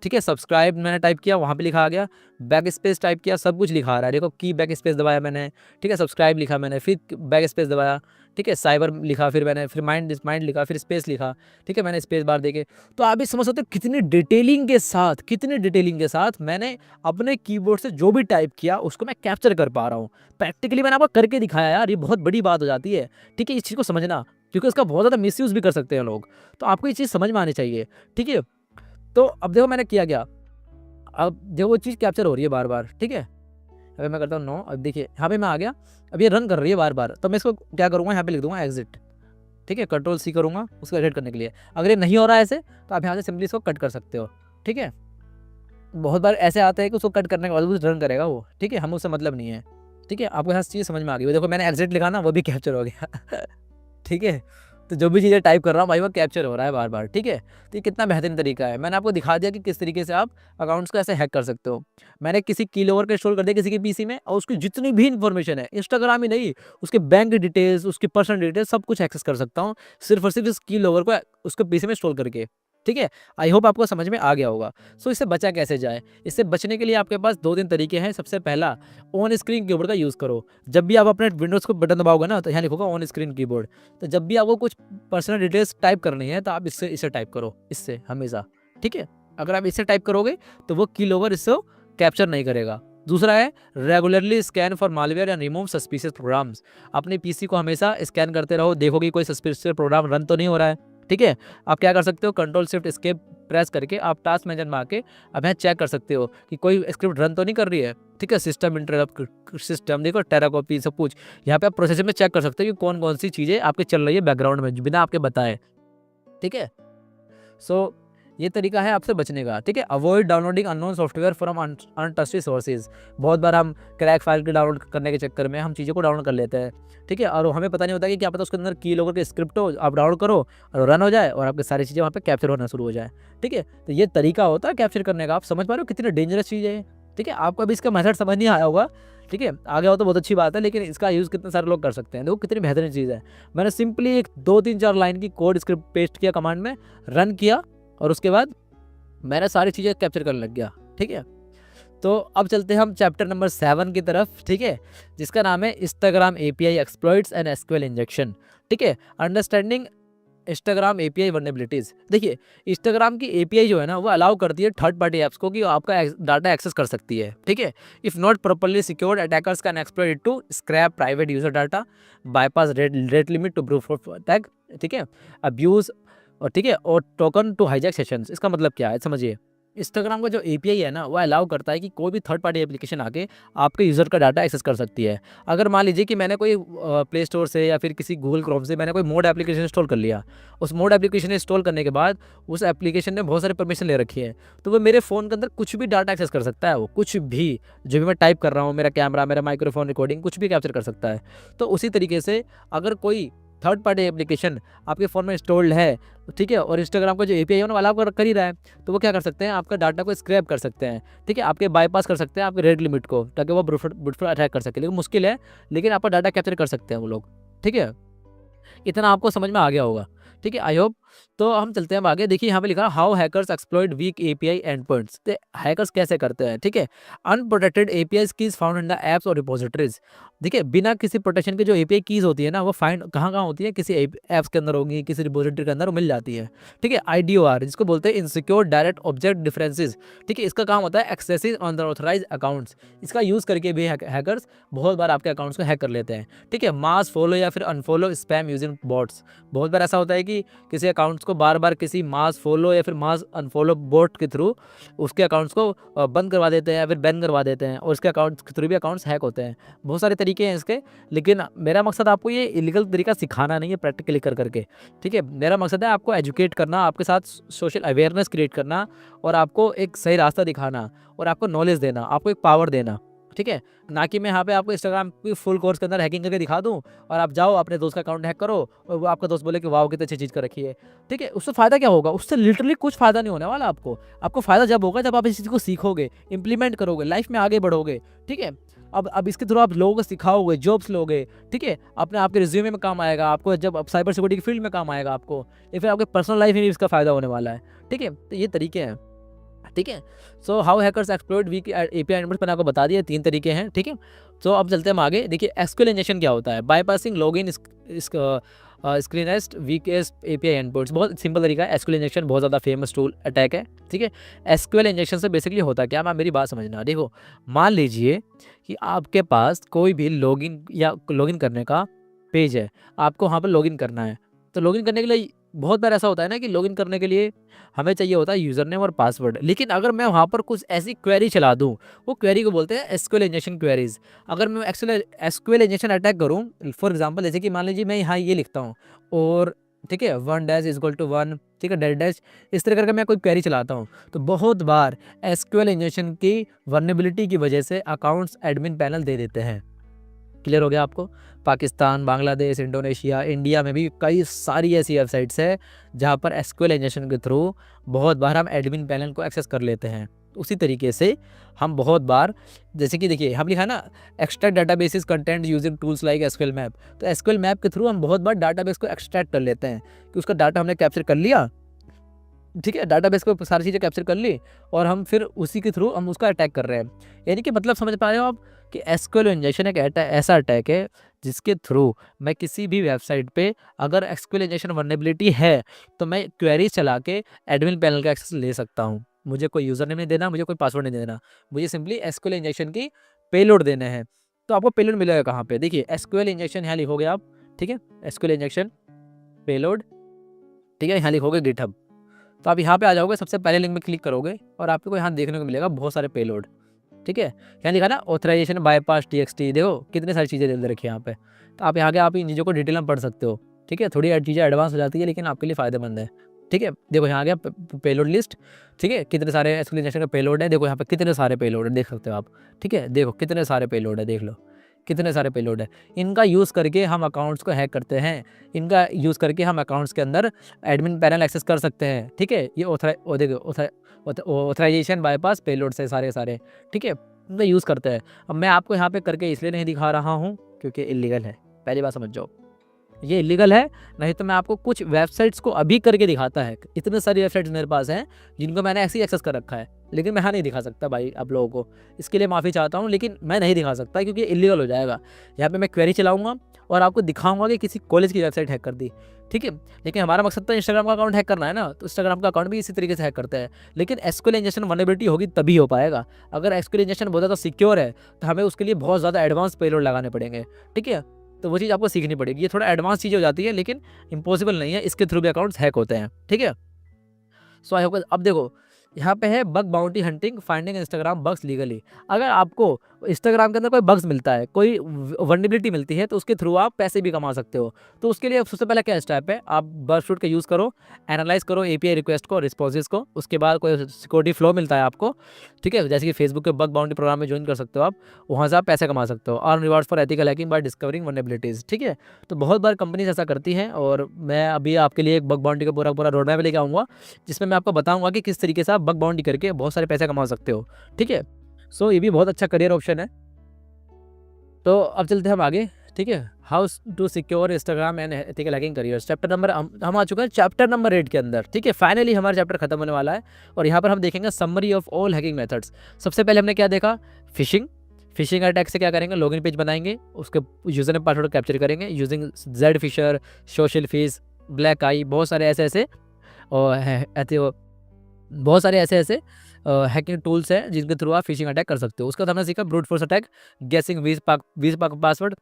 ठीक है, सब्सक्राइब मैंने टाइप किया, वहाँ पे लिखा आ गया, बैक स्पेस टाइप किया, सब कुछ लिखा आ रहा है। देखो की बैक स्पेस दबाया मैंने। ठीक है, सब्सक्राइब लिखा मैंने, फिर बैक स्पेस दबाया। ठीक है, साइबर लिखा फिर मैंने, फिर माइंड लिखा, फिर स्पेस लिखा। ठीक है, मैंने स्पेस बार देके, तो आप भी समझ सकते हो कितनी डिटेलिंग के साथ मैंने अपने कीबोर्ड से जो भी टाइप किया उसको मैं कैप्चर कर पा रहा हूँ। प्रैक्टिकली मैंने आपको करके दिखाया यार, ये बहुत बड़ी बात हो जाती है। ठीक है, इस चीज़ को समझना, क्योंकि इसका बहुत ज़्यादा मिसयूज़ भी कर सकते हैं लोग, तो आपको ये चीज़ समझ में आनी चाहिए। ठीक है, तो अब देखो मैंने किया क्या, अब जब वो चीज़ कैप्चर हो रही है बार बार, ठीक है, अभी मैं करता हूँ नो, अब देखिए यहाँ पे मैं आ गया, अब ये रन कर रही है बार बार, तो मैं इसको क्या करूँगा, यहाँ पे लिख दूंगा एग्जिट, ठीक है, कंट्रोल सी करूँगा उसको एडिट करने के लिए। अगर ये नहीं हो रहा है ऐसे, तो आप यहाँ से सिंपली इसको कट कर सकते हो, ठीक है। बहुत बार ऐसे आता है कि उसको कट करने के बाद वो रन करेगा वो, ठीक है, हमें उससे मतलब नहीं है, ठीक है। आपको यहाँ चीज़ समझ में आ गई, देखो मैंने एग्जिट लिखा ना, वो भी कैप्चर हो गया ठीक है। तो जो भी चीज़ें टाइप कर रहा हूँ भाई वो कैप्चर हो रहा है बार बार, ठीक है। तो ये कितना बेहतरीन तरीका है, मैंने आपको दिखा दिया कि किस तरीके से आप अकाउंट्स को ऐसे हैक कर सकते हो। मैंने किसी की लोवर को इंस्टॉल कर दिया किसी के पीसी में, और उसकी जितनी भी इन्फॉर्मेशन है, इंस्टाग्राम ही नहीं, उसके बैंक डिटेल्स, उसकी पर्सनल डिटेल्स, सब कुछ एक्सेस कर सकता हूँ सिर्फ और सिर्फ इस की लोवर को उसके पीसी में इंस्टॉल करके, ठीक है। आई होप आपको समझ में आ गया होगा। सो इससे बचा कैसे जाए, इससे बचने के लिए आपके पास 2-3 तरीके हैं। सबसे पहला, ऑन स्क्रीन कीबोर्ड का यूज़ करो। जब भी आप अपने विंडोज़ को बटन दबाओगे ना, तो यहाँ लिखोगा ऑन स्क्रीन कीबोर्ड। तो जब भी आपको कुछ पर्सनल डिटेल्स टाइप करनी है, तो आप इसे टाइप करो, इससे हमेशा, ठीक है। अगर आप इससे टाइप करोगे तो वो की लोवर इसको कैप्चर नहीं करेगा। दूसरा है, रेगुलरली स्कैन फॉर मालवेयर या रिमूव सस्पिशियस प्रोग्राम्स। अपने पीसी को हमेशा स्कैन करते रहो, देखो कि कोई सस्पिशियस प्रोग्राम रन तो नहीं हो रहा है, ठीक है। आप क्या कर सकते हो, कंट्रोल शिफ्ट एस्केप प्रेस करके आप टास्क मैनेजर में आके अब यहाँ चेक कर सकते हो कि कोई स्क्रिप्ट रन तो नहीं कर रही है, ठीक है। सिस्टम इंटरप्ट, सिस्टम देखो, टेरा कॉपी, सब कुछ यहाँ पे आप प्रोसेसर में चेक कर सकते हो कि कौन कौन सी चीज़ें आपके चल रही है बैकग्राउंड में बिना आपके बताए, ठीक है। सो ये तरीका है आपसे बचने का, ठीक है। Avoid downloading unknown software from untrusted sources. बहुत बार हम क्रैक फाइल के डाउनलोड करने के चक्कर में हम चीज़ों को डाउनलोड कर लेते हैं, ठीक है, और हमें पता नहीं होता कि क्या पता उसके अंदर की लोगर के स्क्रिप्ट हो, आप डाउनलोड करो और रन हो जाए और आपकी सारी चीज़ें वहाँ पे कैप्चर होना शुरू हो जाए, ठीक है। तो ये तरीका होता है कैप्चर करने का। आप समझ पा रहे हो कितनी डेंजरस चीज़ है, ठीक है। आपको अभी इसका मेथड समझ नहीं आया होगा, ठीक है, आ गया हो तो बहुत अच्छी बात है, लेकिन इसका यूज़ कितने सारे लोग कर सकते हैं। देखो कितनी बेहतरीन चीज़ है। मैंने सिंपली एक 2-3-4 लाइन की कोड स्क्रिप्ट पेस्ट किया कमांड में, रन किया, और उसके बाद मैंने सारी चीज़ें कैप्चर करने लग गया, ठीक है। तो अब चलते हैं हम चैप्टर नंबर 7 की तरफ, ठीक है, जिसका नाम है Instagram API exploits and SQL injection, ठीक है। Understanding Instagram API vulnerabilities. देखिए, इंस्टाग्राम की एपीआई जो है ना, वो अलाउ करती है थर्ड पार्टी ऐप्स को कि आपका डाटा एक्सेस कर सकती है, ठीक है। If not properly secured, attackers can exploit it to scrape private user data, bypass rate limit to proof of attack, ठीक है, अब्यूज़, और ठीक है, और टोकन टू हाईजैक सेशंस। इसका मतलब क्या है समझिए। इंस्टाग्राम का जो एपीआई है ना, वो अलाउ करता है कि कोई भी थर्ड पार्टी एप्लीकेशन आके आपके यूज़र का डाटा एक्सेस कर सकती है। अगर मान लीजिए कि मैंने कोई प्ले स्टोर से या फिर किसी गूगल क्रोम से मैंने कोई मोड एप्लीकेशन इंस्टॉल कर लिया, उस मोड एप्लीकेशन इंस्टॉल करने के बाद उस एप्लीकेशन ने बहुत सारी परमिशन ले रखी है, तो वो मेरे फ़ोन के अंदर कुछ भी डाटा एक्सेस कर सकता है। वो कुछ भी, जो भी मैं टाइप कर रहा हूँ, मेरा कैमरा, मेरा माइक्रोफोन रिकॉर्डिंग, कुछ भी कैप्चर कर सकता है। तो उसी तरीके से अगर कोई थर्ड पार्टी एप्लीकेशन आपके फ़ोन में इंस्टॉल्ड है, ठीक है, और इंस्टाग्राम का जो एपीआई है वो अलाउ कर ही रहा है, तो वो क्या कर सकते हैं, आपका डाटा को स्क्रैप कर सकते हैं, ठीक है, आपके बाईपास कर सकते हैं आपके रेट लिमिट को, ताकि वो ब्रूटफोर्स अटैक कर सके। लेकिन मुश्किल है, लेकिन आपका डाटा कैप्चर कर सकते हैं वो लोग, ठीक है। इतना आपको समझ में आ गया होगा, ठीक है, आई होप। तो हम चलते हैं अब आगे। देखिए यहाँ पे लिखा है how hackers exploit weak API end points. तो हैकर्स कैसे करते हैं, ठीक है। Unprotected API keys found in the apps और रिपोजिटरीज। देखिए, बिना किसी प्रोटेक्शन के जो एपीआई कीज होती है ना, वो फाइंड कहाँ कहाँ होती है, किसी एप्स के अंदर होगी, किसी रिपोजिटरी के अंदर मिल जाती है, ठीक है। आईडीओआर, जिसको बोलते हैं इनसिक्योर डायरेक्ट ऑब्जेक्ट डिफरेंसेस, ठीक है। इसका काम होता है एक्सेसिंग अनऑथराइज्ड अकाउंट्स। इसका यूज़ करके भी हैकर्स बहुत बार आपके अकाउंट्स को हैक कर लेते हैं, ठीक है। मास फॉलो या फिर अनफॉलो स्पैम यूजिंग बॉट्स। बहुत बार ऐसा होता है कि किसी अकाउंट्स को बार बार किसी मास फॉलो या फिर मास अनफॉलो बोट के थ्रू उसके अकाउंट्स को बंद करवा देते हैं या फिर बैन करवा देते हैं, और उसके अकाउंट्स के थ्रू भी अकाउंट्स हैक होते हैं। बहुत सारे तरीके हैं इसके, लेकिन मेरा मकसद आपको ये इलीगल तरीका सिखाना नहीं है प्रैक्टिकली कर करके, ठीक है। मेरा मकसद है आपको एजुकेट करना, आपके साथ सोशल अवेयरनेस क्रिएट करना, और आपको एक सही रास्ता दिखाना, और आपको नॉलेज देना, आपको एक पावर देना, ठीक है। ना कि मैं यहाँ पे आपको इंस्टाग्राम की फुल कोर्स के अंदर हैकिंग करके दिखा दूँ और आप जाओ अपने दोस्त का अकाउंट हैक करो और वो आपका दोस्त बोले कि वाह कितनी अच्छी चीज़ कर रखी है, ठीक है। उससे फ़ायदा क्या होगा, उससे लिटरली कुछ फ़ायदा नहीं होने वाला आपको। आपको फ़ायदा जब होगा जब आप इस चीज़ को सीखोगे, इंप्लीमेंट करोगे, लाइफ में आगे बढ़ोगे, ठीक है। अब इसके थ्रू आप लोगों को सिखाओगे, जॉब्स लोगे, ठीक है। अपने आपके रिज्यूमे में काम आएगा आपको, जब साइबर सिक्योरिटी की फील्ड में काम आएगा आपको, या फिर आपके पर्सनल लाइफ में भी इसका फ़ायदा होने वाला है, ठीक है। तो ये तरीके हैं, ठीक है। So how hackers exploit weak API endpoints मैंने आपको बता दिया, 3 तरीके हैं, ठीक है। सो अब चलते हैं हम आगे। देखिए, एसक्यूएल इंजेक्शन क्या होता है, बाईपासिंग लॉगिन स्क्रीनेस्ट वीकेस्ट एपीआई एंडपोर्ट्स। बहुत सिंपल तरीका है। एसक्यूएल इंजेक्शन बहुत ज़्यादा फेमस टूल अटैक है, ठीक है। एसक्यूएल इंजेक्शन से बेसिकली होता क्या, मैं मेरी बात समझना। देखो, मान लीजिए कि आपके पास कोई भी लॉगिन करने का पेज है, आपको वहाँ पर लॉगिन करना है। तो लॉगिन करने के लिए बहुत बार ऐसा होता है ना कि लॉगिन करने के लिए हमें चाहिए होता है यूज़र नेम और पासवर्ड, लेकिन अगर मैं वहाँ पर कुछ ऐसी क्वेरी चला दूँ, वो क्वेरी को बोलते हैं एसक्यूएल इंजेक्शन क्वेरीज। अगर मैं एसक्यूएल इंजेक्शन अटैक करूँ, फॉर एग्जांपल जैसे कि मान लीजिए मैं यहाँ ये लिखता हूँ और ठीक है 1 डैश इज इक्वल टू 1, ठीक है डैश डैश, इस तरह करके मैं कोई क्वेरी चलाता हूँ, तो बहुत बार एसक्यूएल इंजेक्शन की वल्नरेबिलिटी की वजह से अकाउंट्स एडमिन पैनल दे देते हैं। क्लियर हो गया आपको? पाकिस्तान, बांग्लादेश, इंडोनेशिया, इंडिया में भी कई सारी ऐसी वेबसाइट्स है जहाँ पर एसक्यूएल इंजेक्शन के थ्रू बहुत बार हम एडमिन पैनल को एक्सेस कर लेते हैं। उसी तरीके से हम बहुत बार, जैसे कि देखिए हम लिखा ना extract databases content using tools like SQL map, तो एसक्यूएल मैप के थ्रू हम बहुत बार डाटाबेस को एक्सट्रैक्ट कर लेते हैं कि उसका डाटा हमने कैप्चर कर लिया, ठीक है, डाटाबेस को सारी चीज़ें कैप्चर कर ली और हम फिर उसी के थ्रू हम उसका अटैक कर रहे हैं। यानी कि मतलब समझ पा रहे हो आप कि एसक्यूएल इंजेक्शन एक ऐसा अटैक है जिसके थ्रू मैं किसी भी वेबसाइट पे अगर एसक्यूएल इंजेक्शन वल्नरेबिलिटी है तो मैं क्वेरीज चला के एडमिन पैनल का एक्सेस ले सकता हूँ। मुझे कोई यूज़र नेम नहीं देना, मुझे कोई पासवर्ड नहीं देना, मुझे सिंपली एसक्यूएल इंजेक्शन की पेलोड देने हैं। तो आपको पेलोड मिलेगा कहाँ पे? देखिए एसक्यूएल इंजेक्शन यहाँ लिखोगे आप, ठीक है, एसक्यूएल इंजेक्शन पेलोड, ठीक है, यहाँ लिखोगे गिटहब। तो आप यहाँ पे आ जाओगे, सबसे पहले लिंक में क्लिक करोगे और आपको यहाँ देखने को मिलेगा बहुत सारे पेलोड, ठीक है। यहाँ लिखा ना ऑथराइजेशन बाईपास टीएक्सटी, देखो कितनी सारी चीज़ें दे रखी है यहाँ पे। तो आप यहाँ के आप इन चीज़ों को डिटेल में पढ़ सकते हो, ठीक है। थोड़ी चीज़ें एडवांस हो जाती है लेकिन आपके लिए फ़ायदेमंद है, ठीक है। देखो यहाँ आ गया पेलोड लिस्ट, ठीक है, कितने सारे एक्सप्लेनेशन का पेलोड है, देखो यहाँ पे कितने सारे पेलोड है, देख सकते हो आप, ठीक है। देखो कितने सारे पेलोड है, देख लो कितने सारे पेलोड है। इनका यूज़ करके हम अकाउंट्स को हैक करते हैं, इनका यूज़ करके हम अकाउंट्स के अंदर एडमिन पैनल एक्सेस कर सकते हैं, ठीक है। ये ऑथराइजेशन बाईपास पेलोड से सारे, ठीक है, इनका यूज़ करते हैं। अब मैं आपको यहाँ पे करके इसलिए नहीं दिखा रहा हूँ क्योंकि इलीगल है, पहली बात समझ जाओ, ये इलीगल है। नहीं तो मैं आपको कुछ वेबसाइट्स को अभी करके दिखाता है। इतने सारी वेबसाइट्स मेरे पास हैं जिनको मैंने ऐसे ही एक्सेस कर रखा है, लेकिन मैं यहाँ नहीं दिखा सकता भाई आप लोगों को, इसके लिए माफ़ी चाहता हूँ, लेकिन मैं नहीं दिखा सकता क्योंकि इलीगल हो जाएगा। यहाँ पे मैं क्वेरी चलाऊंगा और आपको दिखाऊंगा कि किसी कॉलेज की वेबसाइट हैक कर दी, ठीक है। लेकिन हमारा मकसद तो इंस्टाग्राम का अकाउंट हैक करना है ना, तो इंस्टाग्राम का अकाउंट भी इसी तरीके से हैक करते हैं। लेकिन एसक्यूएल इंजेक्शन वल्नरेबिलिटी होगी तभी हो पाएगा। अगर एसक्यूएल इंजेक्शन बहुत ज़्यादा सिक्योर है तो हमें उसके लिए बहुत ज़्यादा एडवांस पेलोड लगाने पड़ेंगे, ठीक है। तो वो चीज़ आपको सीखनी पड़ेगी। ये थोड़ा एडवांस चीज़ हो जाती है लेकिन इम्पॉसिबल नहीं है, इसके थ्रू भी अकाउंट्स हैक होते हैं, ठीक है। सो आई होप, अब देखो यहाँ पे है bug bounty hunting finding Instagram bugs legally. अगर आपको इंस्टाग्राम के अंदर कोई बग्स मिलता है, कोई वल्नरेबिलिटी मिलती है, तो उसके थ्रू आप पैसे भी कमा सकते हो। तो उसके लिए सबसे पहले क्या स्टेप है, आप बर्डफ्रूट का यूज़ करो, एनालाइज करो एपीआई रिक्वेस्ट को, रिस्पॉन्सेज को। उसके बाद कोई सिक्योरिटी फ्लो मिलता है आपको, ठीक है, जैसे कि फेसबुक के बग बाउंटी प्रोग्राम में ज्वाइन कर सकते हो आप, वहाँ से आप पैसे कमा सकते हो। Earn rewards for ethical hacking by discovering vulnerabilities, ठीक है। तो बहुत बार कंपनीज ऐसा करती हैं और मैं अभी आपके लिए एक बग बाउंटी का पूरा रोड मैप लेके आऊँगा जिसमें मैं आपको बताऊँगा कि किस तरीके से आप बग बाउंटी करके बहुत सारे पैसे कमा सकते हो, ठीक है। सो ये भी बहुत अच्छा करियर ऑप्शन है। तो अब चलते हैं हम आगे, ठीक है। How to secure Instagram and ethical hacking career, chapter number हम आ चुके हैं चैप्टर नंबर 8 के अंदर, ठीक है। फाइनली हमारा चैप्टर खत्म होने वाला है और यहाँ पर हम देखेंगे summary of all hacking methods. सबसे पहले हमने क्या देखा, फिशिंग अटैक से क्या करेंगे, लॉगिन पेज बनाएंगे, उसके यूजर नेम पासवर्ड कैप्चर करेंगे using Z Fisher, social fish, black eye, बहुत सारे ऐसे और बहुत सारे ऐसे हैकिंग टूल्स हैं जिनके थ्रू आप फिशिंग अटैक कर सकते हो। उसके बाद हमने सीखा ब्रूट फोर्स अटैक, गेसिंग वीज पासवर्ड।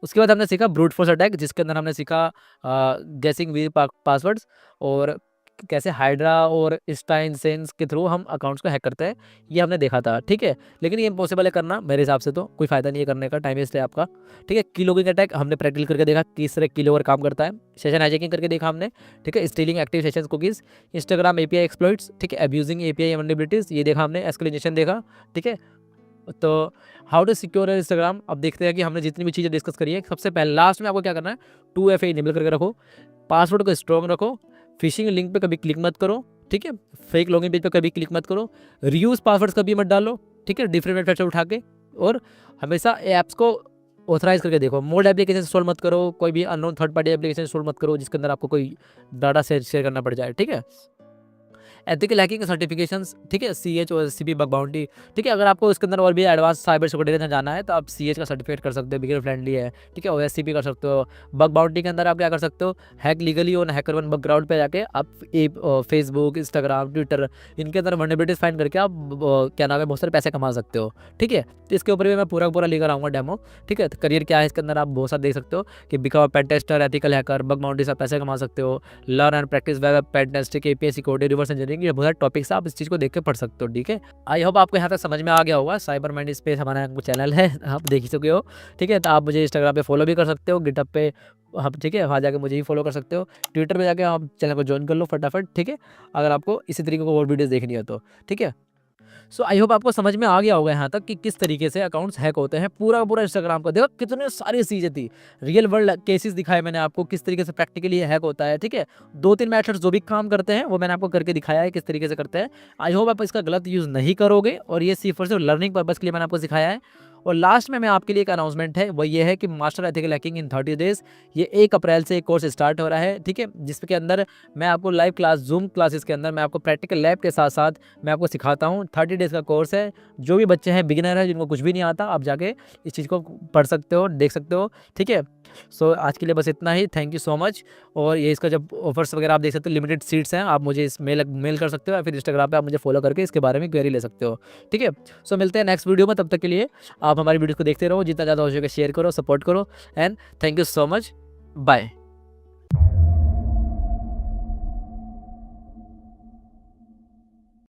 उसके बाद हमने सीखा ब्रूट फोर्स अटैक जिसके अंदर हमने सीखा गेसिंग वीज पासवर्ड्स और कैसे हाइड्रा और स्टाइन सेंस के थ्रू हम अकाउंट्स को हैक करते हैं, ये हमने देखा था, ठीक है। लेकिन ये इम्पॉसिबल है करना मेरे हिसाब से, तो कोई फ़ायदा नहीं है करने का, टाइम वेस्ट है आपका, ठीक है। की लॉगिंग अटैक हमने प्रैक्टिकल करके देखा किस तरह की लोअर काम करता है। सेशन हाइजैकिंग करके देखा हमने, ठीक है। Stealing active session cookies, Instagram API exploits, ठीक है। अब्यूजिंग एपीआई वल्नरेबिलिटीज़, ये देखा हमने। एस्केलेशन देखा, ठीक है। तो हाउ टू सिक्योर इंस्टाग्राम, अब देखते हैं कि हमने जितनी भी चीज़ें डिस्कस करी है। सबसे पहले लास्ट में आपको क्या करना है, 2FA इनेबल करके रखो, पासवर्ड को स्ट्रॉन्ग रखो, फिशिंग लिंक पे कभी क्लिक मत करो, ठीक है। फेक लॉगिन पेज पे कभी क्लिक मत करो, रीयूज पासवर्ड्स कभी मत डालो, ठीक है, डिफरेंट वेबसाइट से उठा के। और हमेशा ऐप्स को ऑथराइज करके देखो, मोड एप्लीकेशन इंस्टॉल मत करो, कोई भी unknown third party application install मत करो जिसके अंदर आपको कोई डाटा शेयर करना पड़ जाए, ठीक है। एथिकल हैकिंग के सर्टिफिकेशंस, ठीक है, CH और SCP बग बाउंटी, ठीक है। अगर आपको इसके अंदर और भी एडवांस साइबर सिक्योरिटी में जाना है तो आप CH का सर्टिफिकेट कर सकते हो, बिगिनर फ्रेंडली है, ठीक है। और SCP कर सकते हो। बग बाउंटी के अंदर आप क्या कर सकते हो, हैक लीगली और हैकर वन बग ग्राउंड पे जाके आप फेसबुक, इंस्टाग्राम, ट्विटर, इनके अंदर वल्नरेबिलिटीज फाइंड करके आप क्या नाम है बहुत सारे पैसे कमा सकते हो, ठीक है। तो इसके ऊपर भी मैं पूरा पूरा लेकर आऊँगा डेमो, ठीक है। तो करियर क्या है इसके अंदर आप बहुत सारा देख सकते हो कि become pen tester, ethical hacker, bug bounty से आप पैसे कमा सकते हो, learn and practice web pen testing, API security, reverse engineering, ये बहुत सारे टॉपिक्स आप इस चीज़ को देख के पढ़ सकते हो, ठीक है। आई होप आपको यहाँ तक समझ में आ गया होगा। साइबर माइंड स्पेस हमारा चैनल है, आप देख ही चुके हो, ठीक है। तो आप मुझे इंस्टाग्राम पे फॉलो भी कर सकते हो, गिटहब पे आप, ठीक है, वहाँ जाके मुझे ही फॉलो कर सकते हो। ट्विटर पे जाके आप चैनल को ज्वाइन कर लो फटाफट, ठीक है, अगर आपको इसी तरीके को और वीडियोस देखनी हो तो, ठीक है। सो आई होप आपको समझ में आ गया होगा यहाँ तक कि किस तरीके से अकाउंट्स हैक होते हैं। पूरा पूरा इंस्टाग्राम का देखो कितने सारी चीज़ें थी, रियल वर्ल्ड केसेस दिखाए मैंने आपको किस तरीके से प्रैक्टिकली हैक होता है, ठीक है। 2-3 मेथड्स जो भी काम करते हैं वो मैंने आपको करके दिखाया है किस तरीके से करते हैं। आई होप आप इसका गलत यूज़ नहीं करोगे और ये सिर्फ और सिर्फ लर्निंग पर्पज़ के लिए मैंने आपको सिखाया है। और लास्ट में मैं आपके लिए एक अनाउंसमेंट है, वो ये है कि मास्टर एथिकल हैकिंग इन 30 डेज, ये 1 अप्रैल से एक कोर्स स्टार्ट हो रहा है, ठीक है। जिसके अंदर मैं आपको लाइव क्लास, जूम क्लासेस के अंदर मैं आपको प्रैक्टिकल लैब के साथ साथ मैं आपको सिखाता हूँ। 30 डेज़ का कोर्स है। जो भी बच्चे हैं, बिगिनर है, जिनको कुछ भी नहीं आता, आप जाके इस चीज़ को पढ़ सकते हो, देख सकते हो, ठीक है। सो आज के लिए बस इतना ही। Thank you so much. और ये इसका जब ऑफर्स वगैरह आप देख सकते हो, लिमिटेड सीट्स हैं, आप मुझे इस मेल कर सकते हो या फिर इंस्टाग्राम पे आप मुझे फॉलो करके इसके बारे में क्वेरी ले सकते हो, ठीक है। सो मिलते हैं नेक्स्ट वीडियो में, तब तक के लिए आप हमारी वीडियो को देखते रहो, जितना ज़्यादा हो सके शेयर करो, सपोर्ट करो, and thank you so much. Bye.